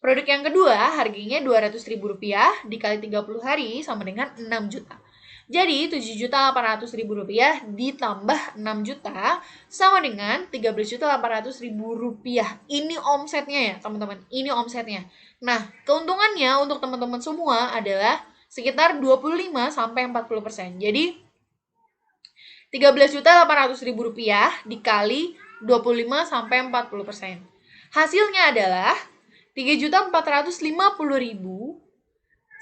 Produk yang kedua harganya Rp200.000 dikali 30 hari sama dengan 6 juta. Jadi Rp7.800.000 ditambah 6 juta sama dengan Rp13.800.000. Ini omsetnya ya teman-teman, ini omsetnya. Nah, keuntungannya untuk teman-teman semua adalah sekitar 25-40%. Jadi Rp13.800.000 dikali 25-40%. Hasilnya adalah Rp3.450.000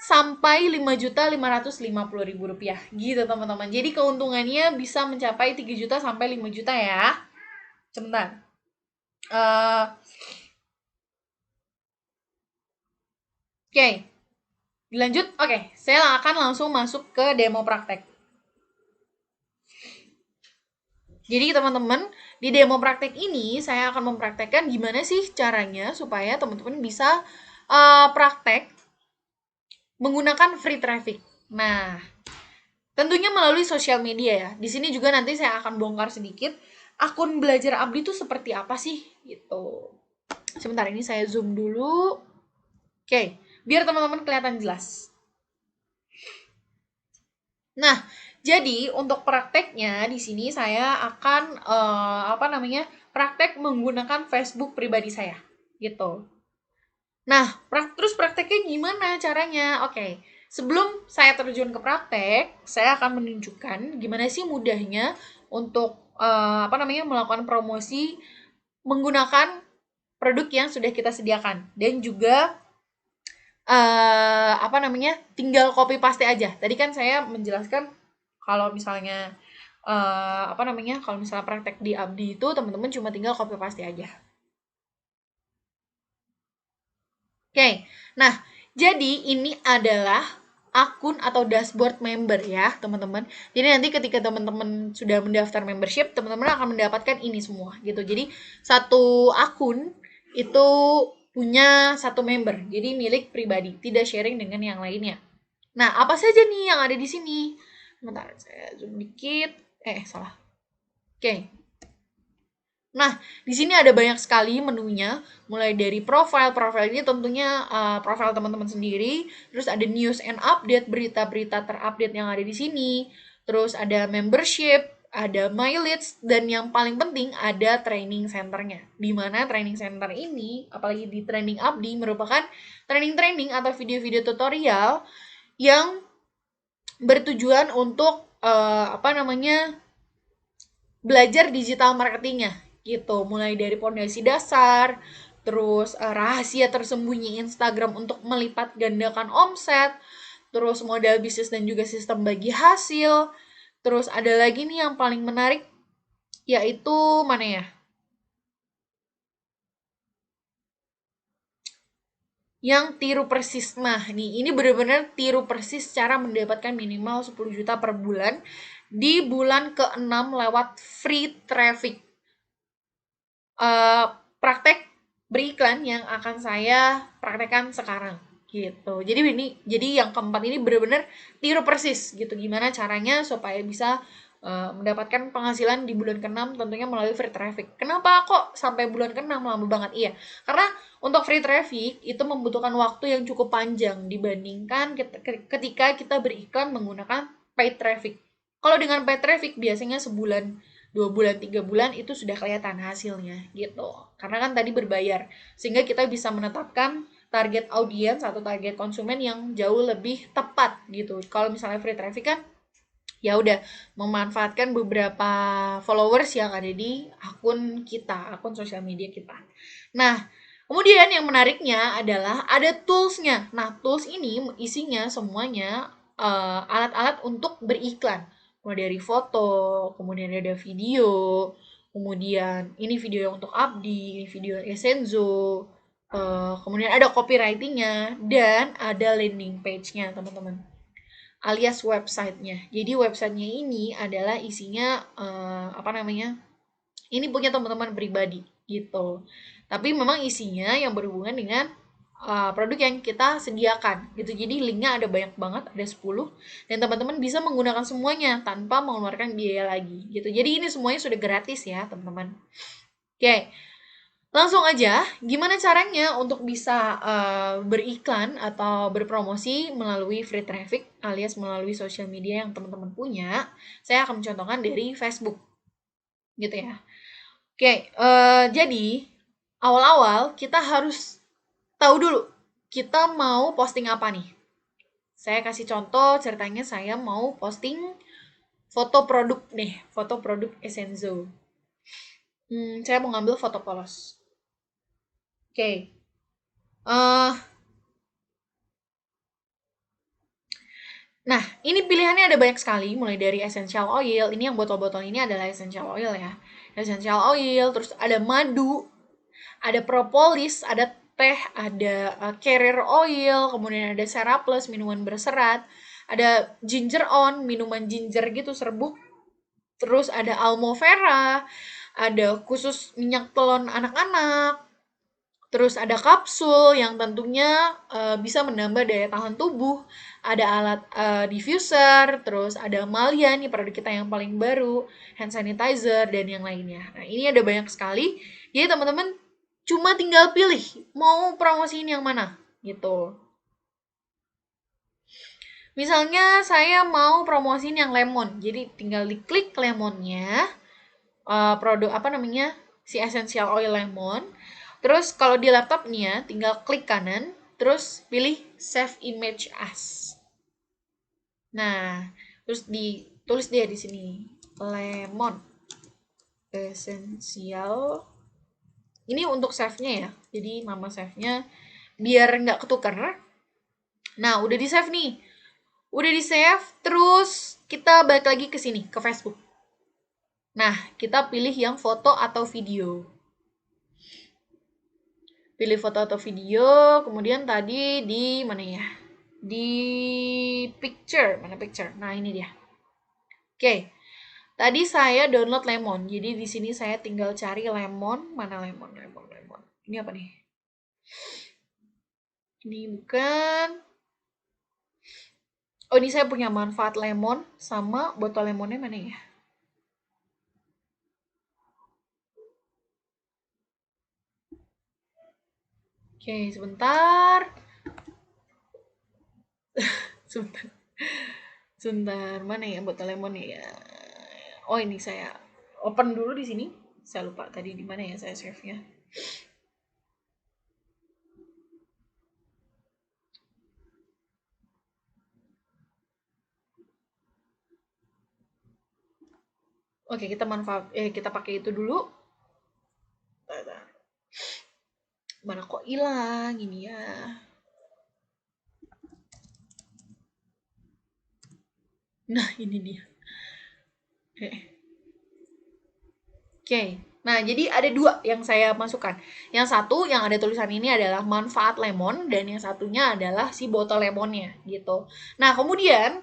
sampai Rp5.550.000 gitu teman-teman. Jadi keuntungannya bisa mencapai 3 juta sampai 5 juta ya. Sebentar. Oke. Dilanjut. Oke, saya akan langsung masuk ke demo praktek. Jadi teman-teman, di demo praktek ini saya akan mempraktekkan gimana sih caranya supaya teman-teman bisa praktek menggunakan free traffic. Nah, tentunya melalui sosial media ya. Di sini juga nanti saya akan bongkar sedikit akun belajar Abdi itu seperti apa sih gitu. Sebentar ini saya zoom dulu. Oke, biar teman-teman kelihatan jelas. Nah, Jadi untuk prakteknya di sini saya akan praktek menggunakan Facebook pribadi saya gitu. Nah, terus prakteknya gimana caranya? Oke, sebelum saya terjun ke praktek, saya akan menunjukkan gimana sih mudahnya untuk melakukan promosi menggunakan produk yang sudah kita sediakan dan juga tinggal copy paste aja. Tadi kan saya menjelaskan kalau misalnya kalau misalnya praktek di Abdi itu teman-teman cuma tinggal copy paste aja. Oke, nah jadi ini adalah akun atau dashboard member ya teman-teman. Jadi nanti ketika teman-teman sudah mendaftar membership, teman-teman akan mendapatkan ini semua gitu. Jadi satu akun itu punya satu member, jadi milik pribadi, tidak sharing dengan yang lainnya. Nah, apa saja nih yang ada di sini? Bentar, saya zoom dikit. Salah. Oke. Nah, di sini ada banyak sekali menunya, mulai dari profile. Profile ini tentunya profile teman-teman sendiri. Terus ada news and update, berita-berita terupdate yang ada di sini. Terus ada membership, ada my leads, dan yang paling penting ada training centernya. Di mana training center ini, apalagi di training Abdi, merupakan training-training atau video-video tutorial yang bertujuan untuk belajar digital marketingnya gitu, mulai dari pondasi dasar, terus rahasia tersembunyi Instagram untuk melipat gandakan omset, terus modal bisnis dan juga sistem bagi hasil, terus ada lagi nih yang paling menarik yaitu mana ya? Yang tiru persis. Nah, nih ini benar-benar tiru persis cara mendapatkan minimal 10 juta per bulan di bulan ke-6 lewat free traffic. Praktek beriklan yang akan saya praktekkan sekarang gitu. Jadi yang keempat ini benar-benar tiru persis gitu gimana caranya supaya bisa mendapatkan penghasilan di bulan ke-6 tentunya melalui free traffic. Kenapa kok sampai bulan ke-6 lama banget? Iya, karena untuk free traffic itu membutuhkan waktu yang cukup panjang dibandingkan ketika kita beriklan menggunakan paid traffic. Kalau dengan paid traffic biasanya sebulan 2 bulan, 3 bulan itu sudah kelihatan hasilnya gitu. Karena kan tadi berbayar. Sehingga kita bisa menetapkan target audiens atau target konsumen yang jauh lebih tepat gitu. Kalau misalnya free traffic kan ya udah memanfaatkan beberapa followers yang ada di akun kita, akun sosial media kita. Nah, kemudian yang menariknya adalah ada toolsnya. Nah, tools ini isinya semuanya alat-alat untuk beriklan, mulai dari foto, kemudian ada video, kemudian ini video yang untuk Abdi, ini video Essenzo, kemudian ada copywritingnya dan ada landing page-nya teman-teman, alias websitenya. Jadi websitenya ini adalah isinya ini punya teman-teman pribadi gitu. Tapi memang isinya yang berhubungan dengan produk yang kita sediakan gitu. Jadi linknya ada banyak banget, ada 10 dan teman-teman bisa menggunakan semuanya tanpa mengeluarkan biaya lagi gitu. Jadi ini semuanya sudah gratis ya, teman-teman. Oke. Langsung aja, gimana caranya untuk bisa beriklan atau berpromosi melalui free traffic alias melalui sosial media yang teman-teman punya? Saya akan mencontohkan dari Facebook, gitu ya. Oke, jadi awal-awal kita harus tahu dulu kita mau posting apa nih. Saya kasih contoh ceritanya saya mau posting foto produk nih, foto produk Essenzo. Saya mau ngambil foto polos. Oke. Nah, ini pilihannya ada banyak sekali, mulai dari essential oil. Ini yang botol-botol ini adalah essential oil ya. Essential oil, terus ada madu, ada propolis, ada teh, ada carrier oil, kemudian ada Seraplus, minuman berserat, ada ginger on, minuman ginger gitu serbuk, terus ada aloe vera, ada khusus minyak telon anak-anak, terus ada kapsul yang tentunya bisa menambah daya tahan tubuh, ada alat diffuser, terus ada Malia nih produk kita yang paling baru, hand sanitizer dan yang lainnya. Nah, ini ada banyak sekali. Jadi teman-teman cuma tinggal pilih mau promosiin yang mana gitu. Misalnya saya mau promosiin yang lemon, jadi tinggal diklik lemonnya, produk apa namanya, si essential oil lemon. Terus kalau di laptop nih ya, tinggal klik kanan, terus pilih save image as. Nah, terus ditulis dia di sini lemon essential. Ini untuk save-nya ya. Jadi mama save-nya biar nggak ketukar. Nah, udah di save nih. Udah di save, terus kita balik lagi ke sini, ke Facebook. Nah, kita pilih yang foto atau video. Pilih foto atau video, kemudian tadi di mana ya? Di picture, mana picture? Nah, ini dia. Oke. Tadi saya download lemon. Jadi di sini saya tinggal cari lemon, mana lemon, lemon, lemon. Ini apa nih? Ini bukan. Oh, ini saya punya manfaat lemon sama botol lemonnya mana ya? Oke, sebentar. Sebentar. Sebentar, mana ya botol lemon ya? Oh, ini saya open dulu di sini. Saya lupa tadi di mana ya saya save-nya. Oke, kita pakai itu dulu. Mana kok hilang ini ya? Nah, ini dia. Oke. Nah, jadi ada dua yang saya masukkan. Yang satu yang ada tulisan ini adalah manfaat lemon dan yang satunya adalah si botol lemonnya gitu. Nah, kemudian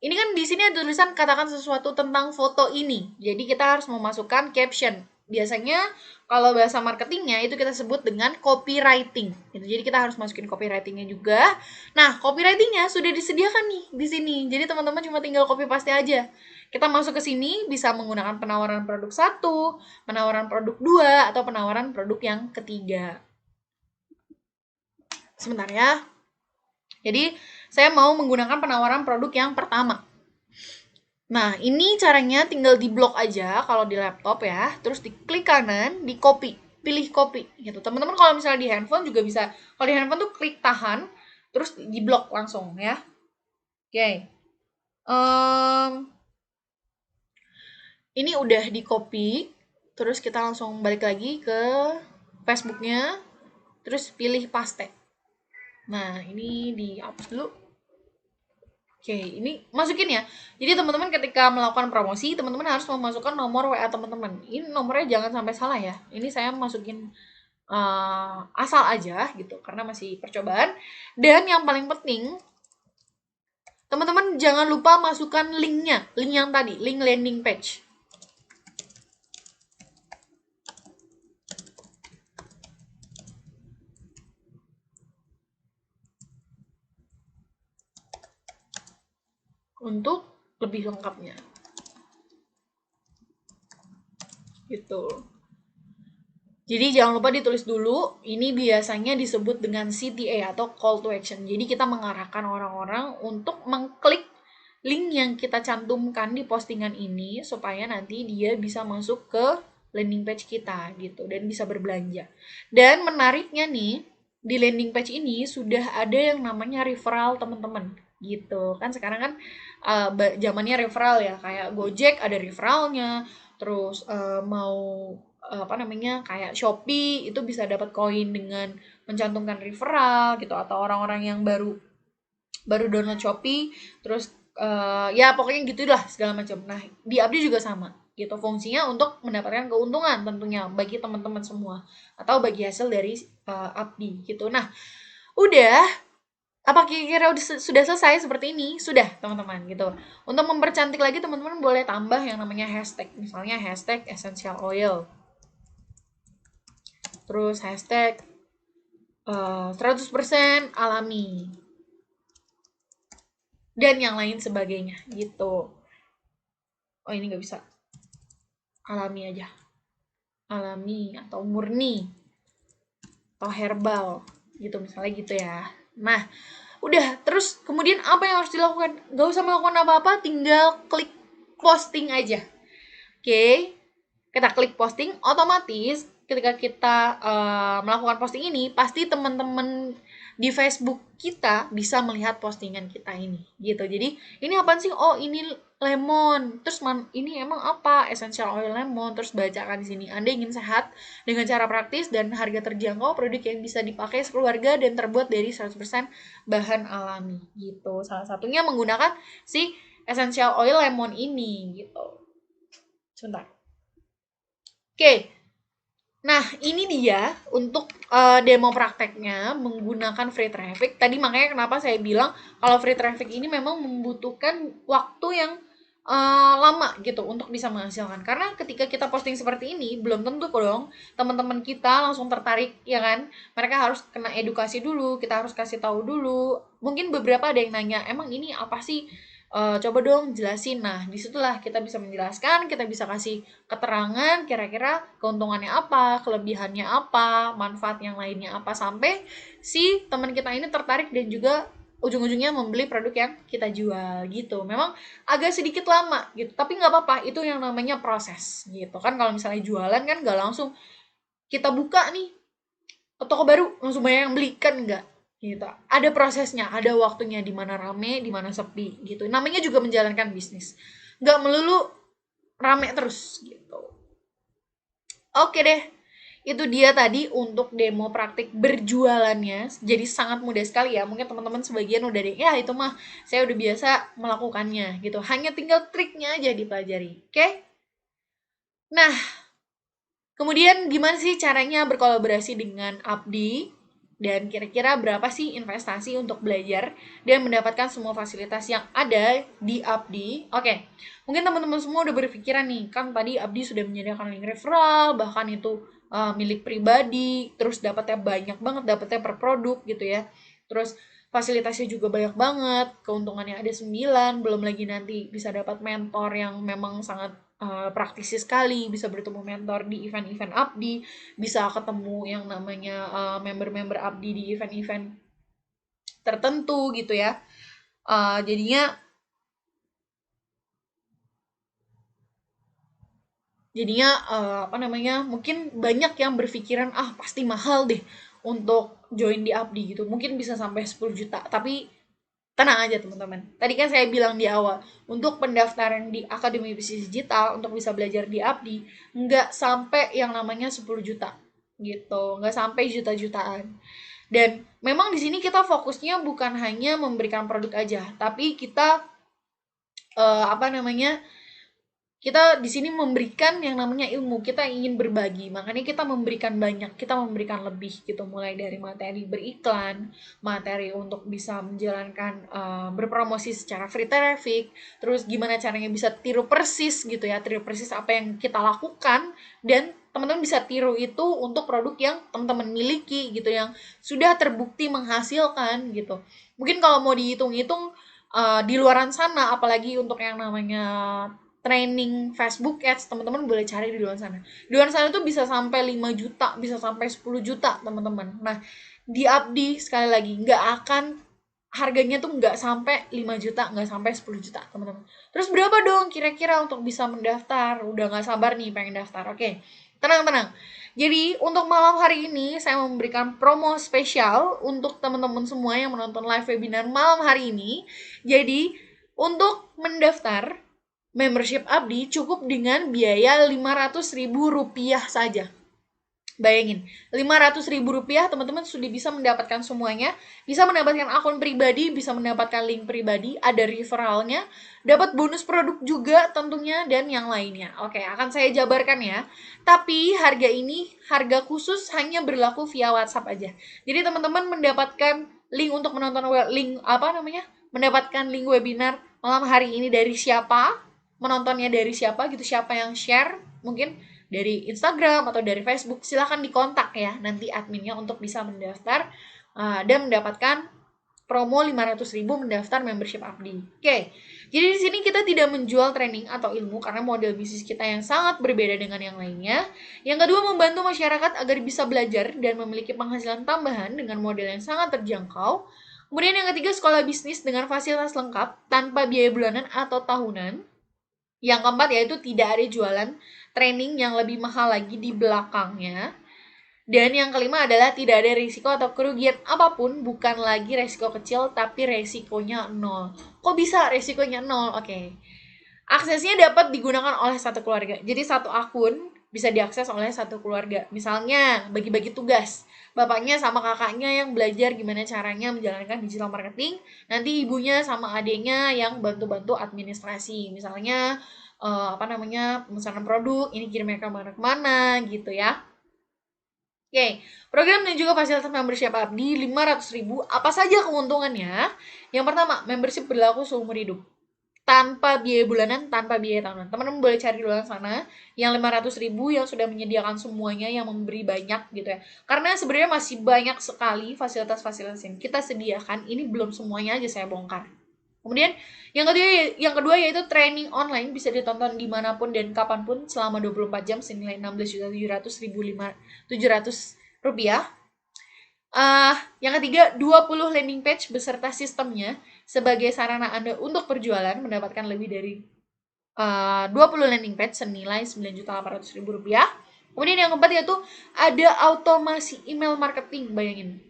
ini kan di sini ada tulisan katakan sesuatu tentang foto ini. Jadi kita harus memasukkan caption. Biasanya kalau bahasa marketingnya itu kita sebut dengan copywriting. Gitu. Jadi kita harus masukin copywritingnya juga. Nah, copywritingnya sudah disediakan nih di sini. Jadi teman-teman cuma tinggal copy paste aja. Kita masuk ke sini bisa menggunakan penawaran produk 1, penawaran produk 2, atau penawaran produk yang ketiga. Sebentar ya. Jadi, saya mau menggunakan penawaran produk yang pertama. Nah, ini caranya tinggal di blok aja kalau di laptop ya. Terus diklik kanan, di copy. Pilih copy gitu. Teman-teman kalau misalnya di handphone juga bisa. Kalau di handphone tuh klik tahan, terus di blok langsung ya. Oke. Ini udah di copy, terus kita langsung balik lagi ke Facebooknya, terus pilih paste. Nah, ini dihapus dulu. Oke, ini masukin ya. Jadi teman-teman ketika melakukan promosi, teman-teman harus memasukkan nomor WA teman-teman. Ini nomornya jangan sampai salah ya. Ini saya masukin asal aja gitu, karena masih percobaan. Dan yang paling penting, teman-teman jangan lupa masukkan linknya, link yang tadi, link landing page. Untuk lebih lengkapnya. Gitu. Jadi jangan lupa ditulis dulu, ini biasanya disebut dengan CTA atau call to action. Jadi kita mengarahkan orang-orang untuk mengklik link yang kita cantumkan di postingan ini supaya nanti dia bisa masuk ke landing page kita gitu dan bisa berbelanja. Dan menariknya nih, di landing page ini sudah ada yang namanya referral teman-teman gitu. Kan sekarang kan zamannya referral ya, kayak Gojek ada referralnya, terus mau apa namanya kayak Shopee itu bisa dapat koin dengan mencantumkan referral gitu atau orang-orang yang baru baru download Shopee terus ya pokoknya gitulah segala macam. Nah, di Abdi juga sama gitu fungsinya untuk mendapatkan keuntungan tentunya bagi teman-teman semua atau bagi hasil dari Abdi gitu. Nah, udah apa kira-kira sudah selesai seperti ini? Sudah, teman-teman gitu. Untuk mempercantik lagi teman-teman boleh tambah yang namanya hashtag. Misalnya hashtag essential oil. Terus hashtag 100% alami. Dan yang lain sebagainya gitu. Oh, ini nggak bisa. Alami aja. Alami atau murni. Atau herbal gitu misalnya gitu ya. Nah, Udah, terus kemudian apa yang harus dilakukan? Gak usah melakukan apa-apa, tinggal klik posting aja. Oke, kita klik posting, otomatis ketika kita melakukan posting ini, pasti teman-teman di Facebook kita bisa melihat postingan kita ini, gitu. Jadi ini apa sih? Oh, ini lemon. Terus ini emang apa? Essential oil lemon. Terus bacakan di sini. Anda ingin sehat dengan cara praktis dan harga terjangkau, produk yang bisa dipakai sekeluarga dan terbuat dari 100% bahan alami, gitu. Salah satunya menggunakan si essential oil lemon ini, gitu. Sebentar. Oke, nah ini dia untuk demo prakteknya menggunakan free traffic. Tadi makanya kenapa saya bilang kalau free traffic ini memang membutuhkan waktu yang lama gitu untuk bisa menghasilkan. Karena ketika kita posting seperti ini, belum tentu kok dong teman-teman kita langsung tertarik, ya kan? Mereka harus kena edukasi dulu, kita harus kasih tahu dulu. Mungkin beberapa ada yang nanya, emang ini apa sih? Coba dong jelasin. Nah, disitulah kita bisa menjelaskan, kita bisa kasih keterangan kira-kira keuntungannya apa, kelebihannya apa, manfaat yang lainnya apa, sampai si teman kita ini tertarik dan juga ujung-ujungnya membeli produk yang kita jual gitu. Memang agak sedikit lama gitu, tapi nggak apa-apa, itu yang namanya proses gitu kan. Kalau misalnya jualan kan nggak langsung kita buka nih toko baru langsung banyak yang beli, kan nggak gitu. Ada prosesnya, ada waktunya, di mana rame, di mana sepi gitu. Namanya juga menjalankan bisnis, nggak melulu rame terus gitu. Oke deh, itu dia tadi untuk demo praktik berjualannya. Jadi sangat mudah sekali ya. Mungkin teman-teman sebagian udah deh, ya itu mah saya udah biasa melakukannya gitu. Hanya tinggal triknya aja dipelajari. Oke? Nah, kemudian gimana sih caranya berkolaborasi dengan Abdi? Dan kira-kira berapa sih investasi untuk belajar dan mendapatkan semua fasilitas yang ada di Abdi? Oke, mungkin teman-teman semua udah berpikiran nih, kan tadi Abdi sudah menyediakan link referral, bahkan itu milik pribadi, terus dapatnya banyak banget, dapatnya per produk gitu ya. Terus fasilitasnya juga banyak banget, keuntungannya ada 9, belum lagi nanti bisa dapat mentor yang memang sangat praktisi sekali, bisa bertemu mentor di event-event Abdi, bisa ketemu yang namanya member-member Abdi di event-event tertentu gitu ya. Jadinya apa namanya, mungkin banyak yang berpikiran pasti mahal deh untuk join di Abdi gitu, mungkin bisa sampai 10 juta, tapi tenang aja teman-teman. Tadi kan saya bilang di awal, untuk pendaftaran di Akademi Bisnis Digital untuk bisa belajar di Abdi, nggak sampai yang namanya 10 juta gitu, nggak sampai juta-jutaan. Dan memang di sini kita fokusnya bukan hanya memberikan produk aja, tapi kita apa namanya, kita di sini memberikan yang namanya ilmu, kita ingin berbagi, makanya kita memberikan banyak, kita memberikan lebih gitu, mulai dari materi beriklan, materi untuk bisa menjalankan berpromosi secara free traffic, terus gimana caranya bisa tiru persis gitu ya, tiru persis apa yang kita lakukan, dan teman-teman bisa tiru itu untuk produk yang teman-teman miliki gitu, yang sudah terbukti menghasilkan gitu. Mungkin kalau mau dihitung-hitung di luaran sana, apalagi untuk yang namanya training Facebook Ads, teman-teman boleh cari di luar sana. Di luar sana tuh bisa sampai 5 juta, bisa sampai 10 juta, teman-teman. Nah, di Abdi sekali lagi nggak akan, harganya tuh nggak sampai 5 juta, nggak sampai 10 juta, teman-teman. Terus berapa dong kira-kira untuk bisa mendaftar? Udah nggak sabar nih pengen daftar. Oke, tenang-tenang. Jadi, untuk malam hari ini saya memberikan promo spesial untuk teman-teman semua yang menonton live webinar malam hari ini. Jadi, untuk mendaftar membership Abdi cukup dengan biaya Rp500.000 saja. Bayangin, Rp500.000 teman-teman sudah bisa mendapatkan semuanya, bisa mendapatkan akun pribadi, bisa mendapatkan link pribadi, ada referralnya, dapat bonus produk juga tentunya, dan yang lainnya. Oke, akan saya jabarkan ya. Tapi harga ini, harga khusus hanya berlaku via WhatsApp aja. Jadi teman-teman mendapatkan link untuk menonton mendapatkan link webinar malam hari ini dari siapa, menontonnya dari siapa gitu, siapa yang share, mungkin dari Instagram atau dari Facebook, silahkan dikontak ya nanti adminnya untuk bisa mendaftar dan mendapatkan promo 500.000 mendaftar membership Abdi. Oke, jadi di sini kita tidak menjual training atau ilmu karena model bisnis kita yang sangat berbeda dengan yang lainnya. Yang kedua, membantu masyarakat agar bisa belajar dan memiliki penghasilan tambahan dengan model yang sangat terjangkau. Kemudian yang ketiga, sekolah bisnis dengan fasilitas lengkap tanpa biaya bulanan atau tahunan. Yang keempat yaitu tidak ada jualan training yang lebih mahal lagi di belakangnya. Dan yang kelima adalah tidak ada risiko atau kerugian apapun, bukan lagi risiko kecil tapi resikonya nol. Kok bisa resikonya nol? Oke. Aksesnya dapat digunakan oleh satu keluarga. Jadi satu akun bisa diakses oleh satu keluarga. Misalnya bagi-bagi tugas. Bapaknya sama kakaknya yang belajar gimana caranya menjalankan digital marketing. Nanti ibunya sama adiknya yang bantu-bantu administrasi. Misalnya pemesanan produk, ini kirimnya kemana-kemana gitu ya. Oke, program dan juga fasilitas membership Abdi 500.000. Apa saja keuntungannya? Yang pertama, membership berlaku seumur hidup tanpa biaya bulanan, tanpa biaya tahunan. Teman-teman boleh cari di luar sana yang 500.000 yang sudah menyediakan semuanya, yang memberi banyak gitu ya. Karena sebenarnya masih banyak sekali fasilitas-fasilitas yang kita sediakan. Ini belum semuanya aja saya bongkar. Kemudian yang kedua yaitu training online bisa ditonton dimanapun dan kapanpun selama 24 jam senilai 16.700.700 rupiah. Yang ketiga, 20 landing page beserta sistemnya sebagai sarana Anda untuk berjualan, mendapatkan lebih dari 20 landing page senilai 9.800.000 rupiah. Kemudian yang keempat yaitu ada automasi email marketing. Bayangin,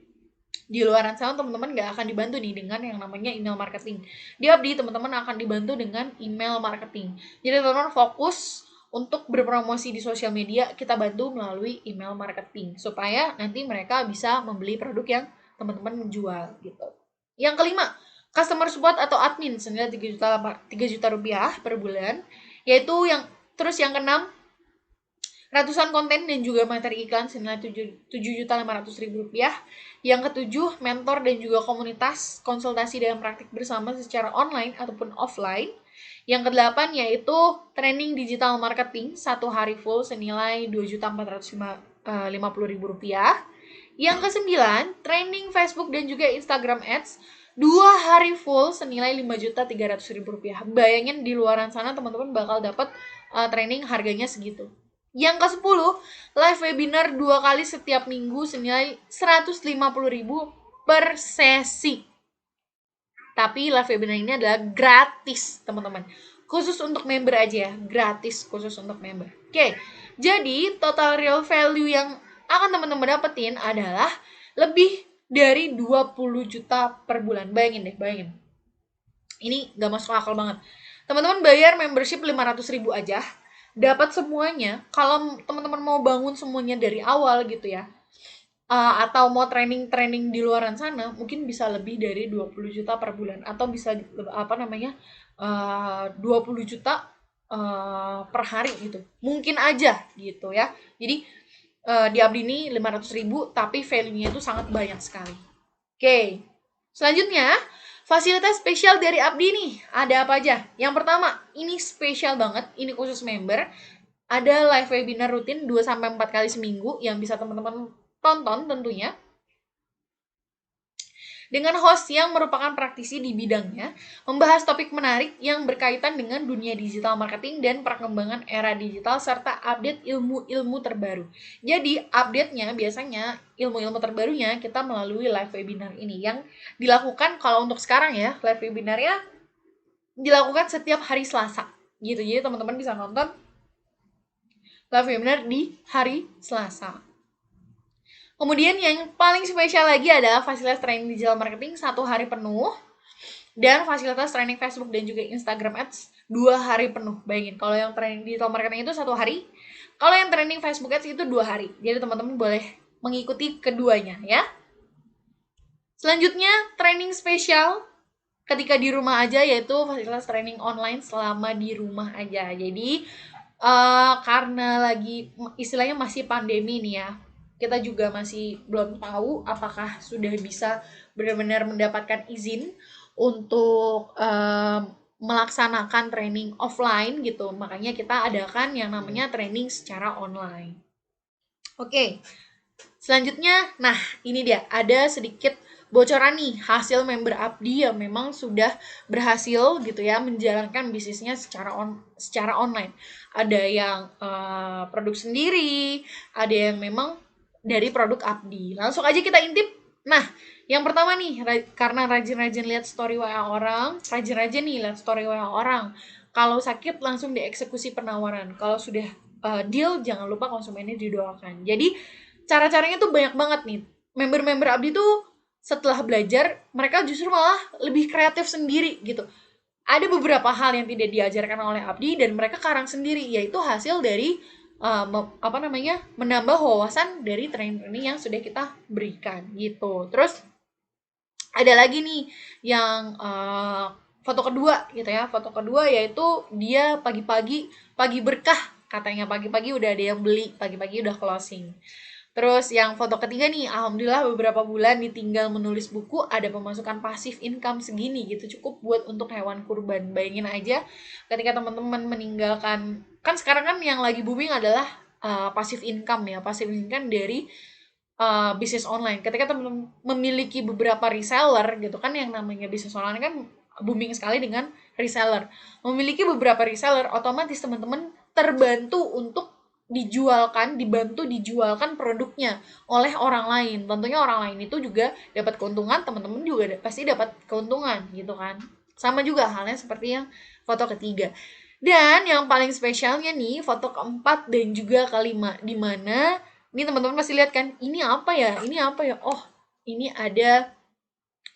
di luar sana teman-teman nggak akan dibantu nih dengan yang namanya email marketing. Di Abdi teman-teman akan dibantu dengan email marketing. Jadi teman-teman fokus untuk berpromosi di sosial media, kita bantu melalui email marketing supaya nanti mereka bisa membeli produk yang teman-teman menjual gitu. Yang kelima, customer support atau admin senilai 3 juta rupiah per bulan, yaitu yang keenam, ratusan konten dan juga materi iklan senilai 7.500.000 rupiah. Yang ketujuh, mentor dan juga komunitas konsultasi dan praktik bersama secara online ataupun offline. Yang kedelapan yaitu training digital marketing 1 hari full senilai 2.450.000 rupiah. Yang kesembilan, training Facebook dan juga Instagram Ads 2 hari full senilai 5.300.000 rupiah. Bayangin di luaran sana teman-teman bakal dapat training harganya segitu. Yang ke-10, live webinar 2 kali setiap minggu senilai 150.000 per sesi. Tapi live webinar ini adalah gratis, teman-teman. Khusus untuk member aja ya, gratis khusus untuk member. Oke, jadi total real value yang akan teman-teman dapetin adalah lebih dari 20 juta per bulan. Bayangin deh, bayangin. Ini gak masuk akal banget. Teman-teman bayar membership 500.000 aja, dapat semuanya. Kalau teman-teman mau bangun semuanya dari awal gitu ya, atau mau training di luaran sana, mungkin bisa lebih dari 20 juta per bulan, atau bisa 20 juta per hari gitu. Mungkin aja gitu ya. Jadi di Abdi ini 500.000 tapi value-nya itu sangat banyak sekali. Oke. Selanjutnya, fasilitas spesial dari Abdi nih, ada apa aja? Yang pertama, ini spesial banget, ini khusus member. Ada live webinar rutin 2-4 kali seminggu yang bisa teman-teman tonton tentunya, dengan host yang merupakan praktisi di bidangnya, membahas topik menarik yang berkaitan dengan dunia digital marketing dan perkembangan era digital serta update ilmu-ilmu terbaru. Jadi update-nya biasanya ilmu-ilmu terbarunya kita melalui live webinar ini yang dilakukan kalau untuk sekarang ya, live webinarnya dilakukan setiap hari Selasa gitu. Jadi teman-teman bisa nonton live webinar di hari Selasa. Kemudian yang paling spesial lagi adalah fasilitas training digital marketing 1 hari penuh dan fasilitas training Facebook dan juga Instagram Ads 2 hari penuh. Bayangin, kalau yang training digital marketing itu 1 hari, kalau yang training Facebook Ads itu 2 hari. Jadi teman-teman boleh mengikuti keduanya ya. Selanjutnya, training spesial ketika di rumah aja, yaitu fasilitas training online selama di rumah aja. Jadi karena lagi istilahnya masih pandemi nih ya, kita juga masih belum tahu apakah sudah bisa benar-benar mendapatkan izin untuk melaksanakan training offline gitu. Makanya kita adakan yang namanya training secara online. Oke, selanjutnya, nah ini dia, ada sedikit bocoran nih hasil member Abdi yang memang sudah berhasil gitu ya menjalankan bisnisnya secara online. Ada yang produk sendiri, ada yang memang dari produk Abdi. Langsung aja kita intip. Nah, Yang pertama nih, karena rajin-rajin lihat story WA orang, rajin-rajin nih lihat story WA orang. Kalau sakit langsung dieksekusi penawaran. Kalau sudah deal, jangan lupa konsumennya didoakan. Jadi cara-caranya tuh banyak banget nih. Member-member Abdi tuh setelah belajar, mereka justru malah lebih kreatif sendiri gitu. Ada beberapa hal yang tidak diajarkan oleh Abdi dan mereka karang sendiri, yaitu hasil dari menambah wawasan dari training yang sudah kita berikan gitu. Terus ada lagi nih yang foto kedua gitu ya. Foto kedua yaitu dia pagi-pagi, pagi berkah katanya, pagi-pagi udah ada yang beli, pagi-pagi udah closing. Terus yang foto ketiga nih, alhamdulillah beberapa bulan ditinggal menulis buku, ada pemasukan pasif income segini gitu, cukup buat untuk hewan kurban. Bayangin aja ketika teman-teman meninggalkan, kan sekarang kan yang lagi booming adalah pasif income ya, pasif income dari bisnis online. Ketika teman-teman memiliki beberapa reseller gitu kan, yang namanya bisnis online kan booming sekali dengan reseller. Memiliki beberapa reseller, otomatis teman-teman terbantu untuk dibantu dijualkan produknya oleh orang lain. Tentunya orang lain itu juga dapat keuntungan, teman-teman juga pasti dapat keuntungan gitu kan. Sama juga halnya seperti yang foto ketiga. Dan yang paling spesialnya nih, foto keempat dan juga kelima, di mana ini teman-teman pasti lihat kan, ini apa ya? Ini apa ya? Oh, ini ada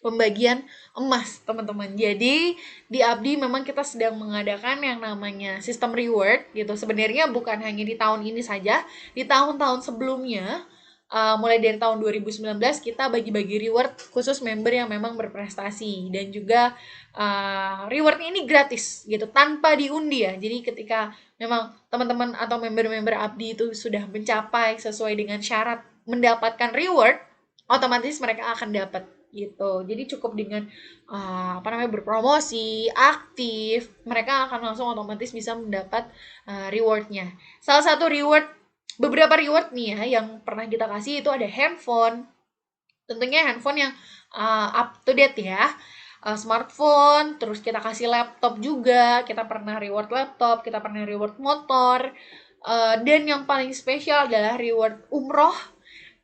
pembagian emas, teman-teman. Jadi, di Abdi memang kita sedang mengadakan yang namanya sistem reward gitu. Sebenarnya bukan hanya di tahun ini saja, di tahun-tahun sebelumnya, mulai dari tahun 2019 kita bagi-bagi reward khusus member yang memang berprestasi, dan juga rewardnya ini gratis gitu, tanpa diundi ya. Jadi ketika memang teman-teman atau member-member Abdi itu sudah mencapai sesuai dengan syarat mendapatkan reward, otomatis mereka akan dapat gitu. Jadi cukup dengan berpromosi, aktif, mereka akan langsung otomatis bisa mendapat rewardnya. Salah satu beberapa reward nih ya yang pernah kita kasih itu ada handphone. Tentunya handphone yang up to date ya. Smartphone, terus kita kasih laptop juga, kita pernah reward laptop, kita pernah reward motor, dan yang paling spesial adalah reward umroh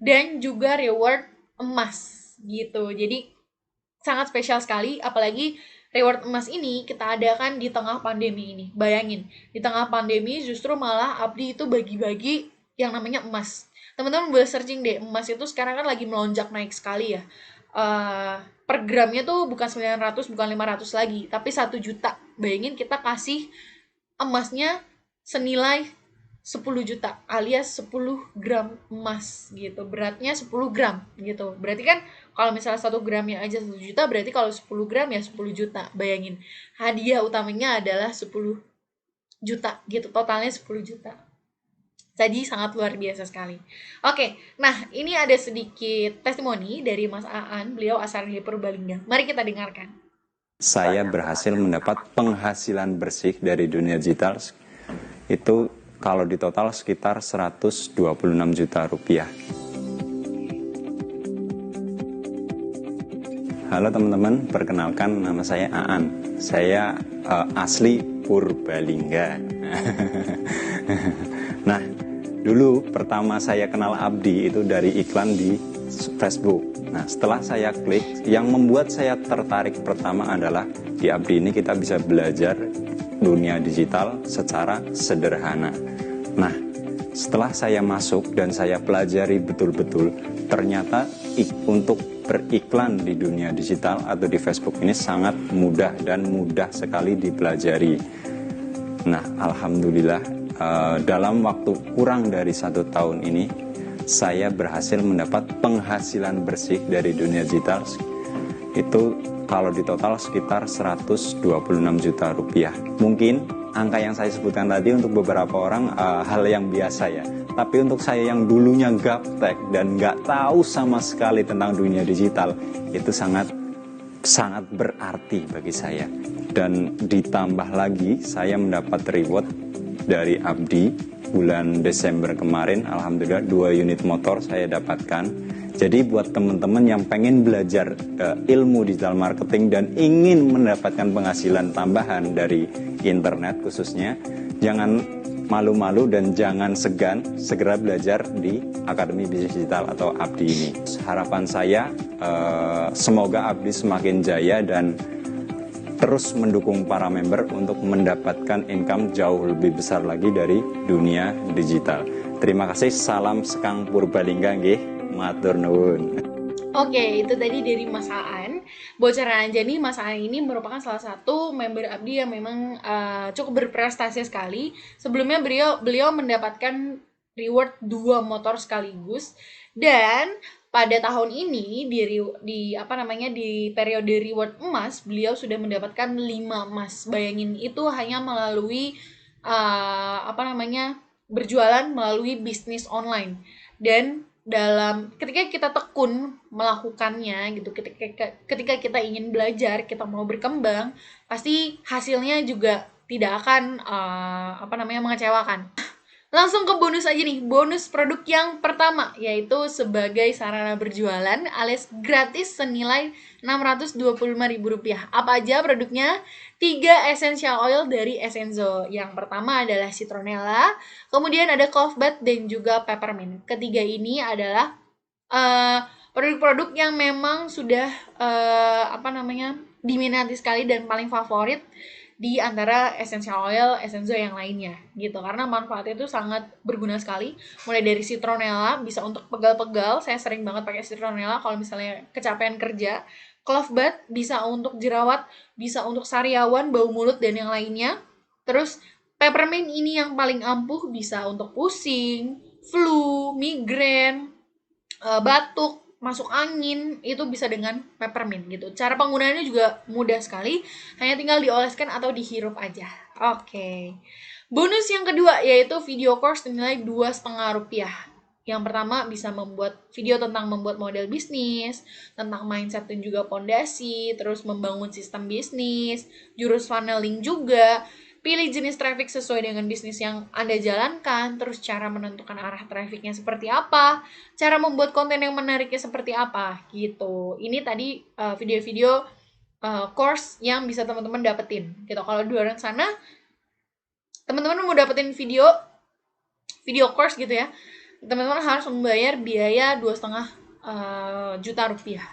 dan juga reward emas gitu. Jadi sangat spesial sekali, apalagi reward emas ini kita adakan di tengah pandemi ini. Bayangin, di tengah pandemi justru malah Abdi itu bagi-bagi yang namanya emas. Teman-teman boleh searching deh, emas itu sekarang kan lagi melonjak naik sekali ya. Per gramnya tuh bukan 900, bukan 500 lagi, tapi 1 juta. Bayangin kita kasih emasnya senilai 10 juta alias 10 gram emas gitu. Beratnya 10 gram gitu. Berarti kan kalau misalnya 1 gramnya aja 1 juta, berarti kalau 10 gram ya 10 juta. Bayangin, hadiah utamanya adalah 10 juta gitu. Totalnya 10 juta. Jadi sangat luar biasa sekali. Oke, nah ini ada sedikit testimoni dari Mas Aan. Beliau asal dari Purbalingga. Mari kita dengarkan. Saya berhasil mendapat penghasilan bersih dari dunia digital itu kalau di total sekitar 126 juta rupiah. Halo teman-teman, perkenalkan nama saya Aan. Saya asli Purbalingga. Nah, dulu pertama saya kenal Abdi itu dari iklan di Facebook. Nah, setelah saya klik, yang membuat saya tertarik pertama adalah di Abdi ini kita bisa belajar dunia digital secara sederhana. Nah, setelah saya masuk dan saya pelajari betul-betul, ternyata untuk beriklan di dunia digital atau di Facebook ini sangat mudah dan mudah sekali dipelajari. Nah, alhamdulillah dalam waktu kurang dari 1 tahun ini saya berhasil mendapat penghasilan bersih dari dunia digital itu kalau di total sekitar 126 juta rupiah. Mungkin angka yang saya sebutkan tadi untuk beberapa orang hal yang biasa ya, tapi untuk saya yang dulunya gaptek dan nggak tahu sama sekali tentang dunia digital, itu sangat berarti bagi saya. Dan ditambah lagi saya mendapat reward dari Abdi bulan Desember kemarin, alhamdulillah 2 unit motor saya dapatkan. Jadi buat teman-teman yang pengen belajar ilmu digital marketing dan ingin mendapatkan penghasilan tambahan dari internet khususnya, jangan malu-malu dan jangan segan segera belajar di Akademi Bisnis Digital atau Abdi ini. Harapan saya semoga Abdi semakin jaya dan terus mendukung para member untuk mendapatkan income jauh lebih besar lagi dari dunia digital. Terima kasih, salam Sekang Purbalingga nggih, matur nuwun. Oke, itu tadi dari Mas Aan. Bocoran aja nih, Mas Aan ini merupakan salah satu member Abdi yang memang cukup berprestasi sekali. Sebelumnya beliau mendapatkan reward 2 motor sekaligus, dan pada tahun ini di periode reward emas beliau sudah mendapatkan 5 emas. Bayangin, itu hanya melalui berjualan melalui bisnis online. Dan ketika kita tekun melakukannya gitu, ketika kita ingin belajar, kita mau berkembang, pasti hasilnya juga tidak akan mengecewakan. Langsung ke bonus aja nih, bonus produk yang pertama, yaitu sebagai sarana berjualan alias gratis senilai Rp625.000. Apa aja produknya? 3 essential oil dari Essenzo. Yang pertama adalah citronella, kemudian ada clove bud dan juga peppermint. Ketiga ini adalah produk-produk yang memang sudah diminati sekali dan paling favorit di antara essential oil Essenzo yang lainnya gitu, karena manfaatnya itu sangat berguna sekali. Mulai dari citronella bisa untuk pegal-pegal, saya sering banget pakai citronella kalau misalnya kecapean kerja. Clove bud bisa untuk jerawat, bisa untuk sariawan, bau mulut dan yang lainnya. Terus peppermint ini yang paling ampuh, bisa untuk pusing, flu, migrain, batuk, masuk angin, itu bisa dengan peppermint gitu. Cara penggunaannya juga mudah sekali, hanya tinggal dioleskan atau dihirup aja. Oke. Bonus yang kedua yaitu video course senilai Rp2,5. Yang pertama bisa membuat video tentang membuat model bisnis, tentang mindset dan juga fondasi, terus membangun sistem bisnis, jurus funneling juga, pilih jenis traffic sesuai dengan bisnis yang Anda jalankan, terus cara menentukan arah trafficnya seperti apa, cara membuat konten yang menariknya seperti apa, gitu. Ini tadi video-video course yang bisa teman-teman dapetin, gitu. Kalau di luar sana, teman-teman mau dapetin video course gitu ya, teman-teman harus membayar biaya 2,5 juta rupiah.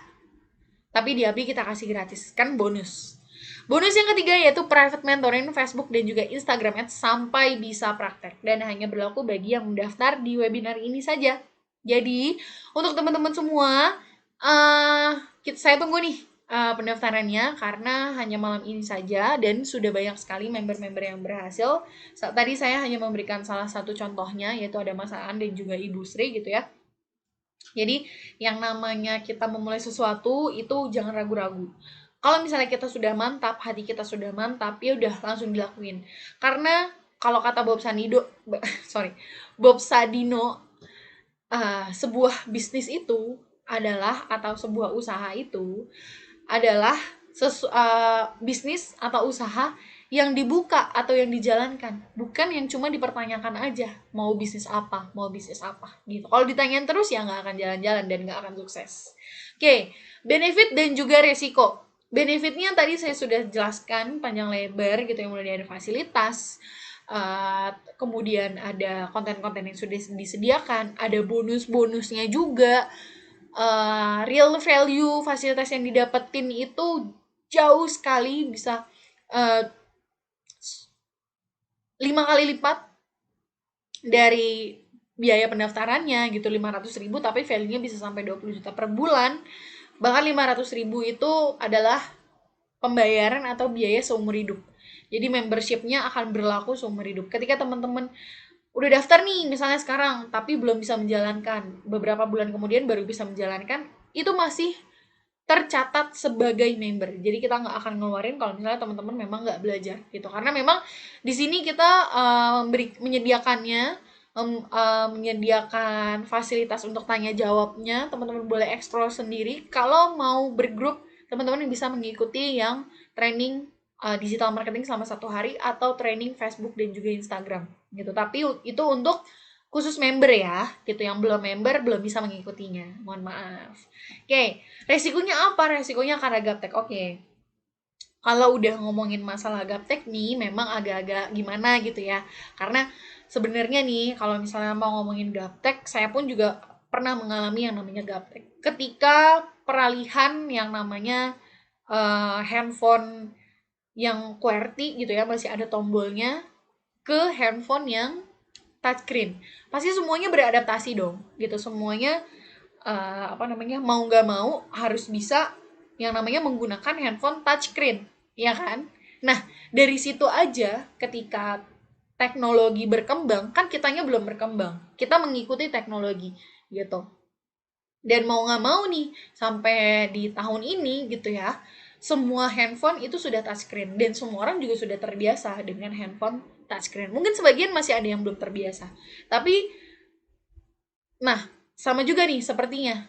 Tapi di Abdi kita kasih gratis, kan bonus. Bonus yang ketiga yaitu private mentoring Facebook dan juga Instagram Ads sampai bisa praktek, dan hanya berlaku bagi yang mendaftar di webinar ini saja. Jadi untuk teman-teman semua, saya tunggu nih pendaftarannya, karena hanya malam ini saja dan sudah banyak sekali member-member yang berhasil. Tadi saya hanya memberikan salah satu contohnya, yaitu ada Mas Aan dan juga Ibu Sri gitu ya. Jadi yang namanya kita memulai sesuatu itu jangan ragu-ragu. Kalau misalnya kita sudah mantap, hati kita sudah mantap, ya udah langsung dilakuin. Karena kalau kata Bob Sadino, sebuah bisnis itu adalah, atau sebuah usaha itu adalah bisnis atau usaha yang dibuka atau yang dijalankan, bukan yang cuma dipertanyakan aja mau bisnis apa gitu. Kalau ditanyain terus ya nggak akan jalan-jalan dan nggak akan sukses. Oke, benefit dan juga resiko. Benefitnya tadi saya sudah jelaskan panjang lebar gitu, yang mulai dari fasilitas, kemudian ada konten-konten yang sudah disediakan, ada bonus-bonusnya juga, real value fasilitas yang didapetin itu jauh sekali, bisa 5 kali lipat dari biaya pendaftarannya gitu, 500.000, tapi value-nya bisa sampai 20 juta per bulan. Bahkan 500.000 itu adalah pembayaran atau biaya seumur hidup. Jadi membership-nya akan berlaku seumur hidup. Ketika teman-teman udah daftar nih misalnya sekarang, tapi belum bisa menjalankan, beberapa bulan kemudian baru bisa menjalankan, itu masih tercatat sebagai member. Jadi kita nggak akan ngeluarin kalau misalnya teman-teman memang nggak belajar gitu. Karena memang di sini kita menyediakan fasilitas untuk tanya jawabnya, teman-teman boleh explore sendiri. Kalau mau bergrup, teman-teman bisa mengikuti yang training digital marketing selama 1 hari atau training Facebook dan juga Instagram gitu. Tapi itu untuk khusus member ya, gitu. Yang belum member belum bisa mengikutinya, mohon maaf. Oke, resikonya apa? Resikonya karena gaptek. Oke, kalau udah ngomongin masalah gaptek nih, memang agak-agak gimana gitu ya, karena sebenarnya nih kalau misalnya mau ngomongin gaptek, saya pun juga pernah mengalami yang namanya gaptek. Ketika peralihan yang namanya handphone yang QWERTY gitu ya, masih ada tombolnya, ke handphone yang touchscreen. Pasti semuanya beradaptasi dong, gitu. Semuanya mau nggak mau harus bisa yang namanya menggunakan handphone touchscreen, ya kan? Nah, dari situ aja ketika teknologi berkembang, kan kitanya belum berkembang. Kita mengikuti teknologi gitu. Dan mau nggak mau nih, sampai di tahun ini gitu ya, semua handphone itu sudah touchscreen dan semua orang juga sudah terbiasa dengan handphone touchscreen. Mungkin sebagian masih ada yang belum terbiasa. Tapi nah, sama juga nih sepertinya.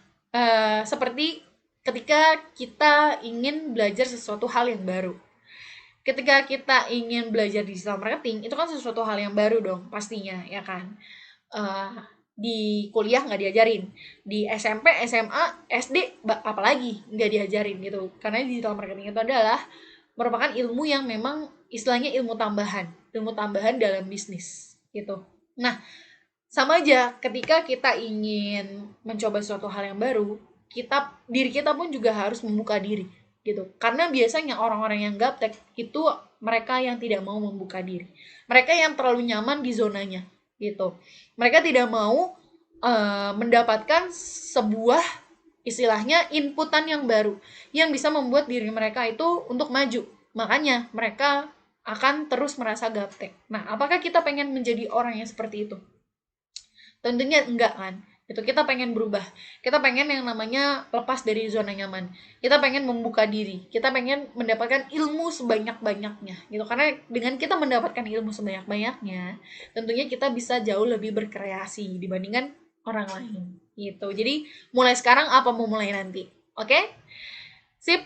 Seperti ketika kita ingin belajar sesuatu hal yang baru. Ketika kita ingin belajar digital marketing, itu kan sesuatu hal yang baru dong, pastinya, ya kan? Eh, di kuliah nggak diajarin, di SMP, SMA, SD, apalagi nggak diajarin gitu. Karena digital marketing itu adalah merupakan ilmu yang memang istilahnya ilmu tambahan dalam bisnis gitu. Nah, sama aja ketika kita ingin mencoba suatu hal yang baru, diri kita pun juga harus membuka diri gitu. Karena biasanya orang-orang yang gaptek itu mereka yang tidak mau membuka diri. Mereka yang terlalu nyaman di zonanya gitu. Mereka tidak mau mendapatkan sebuah istilahnya inputan yang baru yang bisa membuat diri mereka itu untuk maju. Makanya mereka akan terus merasa gaptek. Nah, apakah kita pengen menjadi orang yang seperti itu? Tentunya enggak kan. Itu kita pengen berubah. Kita pengen yang namanya lepas dari zona nyaman. Kita pengen membuka diri. Kita pengen mendapatkan ilmu sebanyak-banyaknya gitu. Karena dengan kita mendapatkan ilmu sebanyak-banyaknya, tentunya kita bisa jauh lebih berkreasi dibandingkan orang lain gitu. Jadi mulai sekarang apa mau mulai nanti. Oke? Sip.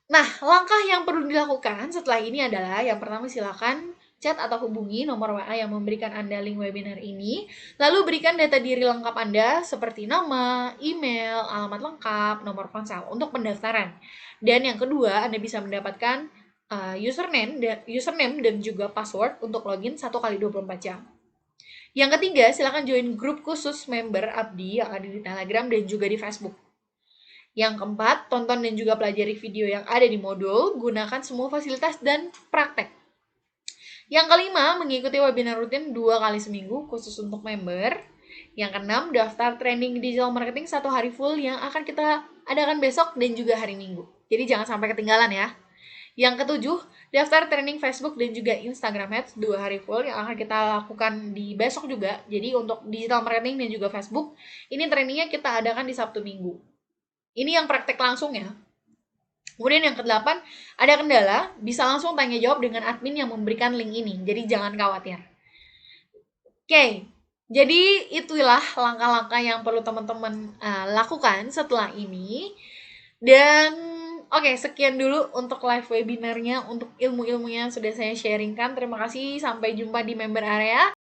Nah, langkah yang perlu dilakukan setelah ini adalah yang pertama silakan chat atau hubungi nomor WA yang memberikan Anda link webinar ini, lalu berikan data diri lengkap Anda seperti nama, email, alamat lengkap, nomor ponsel untuk pendaftaran. Dan yang kedua, Anda bisa mendapatkan username dan juga password untuk login 1 kali 24 jam. Yang ketiga, silakan join grup khusus member Abdi yang ada di Telegram dan juga di Facebook. Yang keempat, tonton dan juga pelajari video yang ada di modul, gunakan semua fasilitas dan praktek. Yang kelima, mengikuti webinar rutin 2 kali seminggu khusus untuk member. Yang keenam, daftar training digital marketing 1 hari full yang akan kita adakan besok dan juga hari Minggu. Jadi jangan sampai ketinggalan ya. Yang ketujuh, daftar training Facebook dan juga Instagram Ads 2 hari full yang akan kita lakukan di besok juga. Jadi untuk digital marketing dan juga Facebook, ini trainingnya kita adakan di Sabtu Minggu. Ini yang praktek langsung ya. Kemudian yang ke-8, ada kendala, bisa langsung tanya jawab dengan admin yang memberikan link ini. Jadi jangan khawatir. Oke, jadi itulah langkah-langkah yang perlu teman-teman lakukan setelah ini. Dan oke, sekian dulu untuk live webinarnya, untuk ilmu-ilmunya sudah saya sharingkan. Terima kasih, sampai jumpa di member area.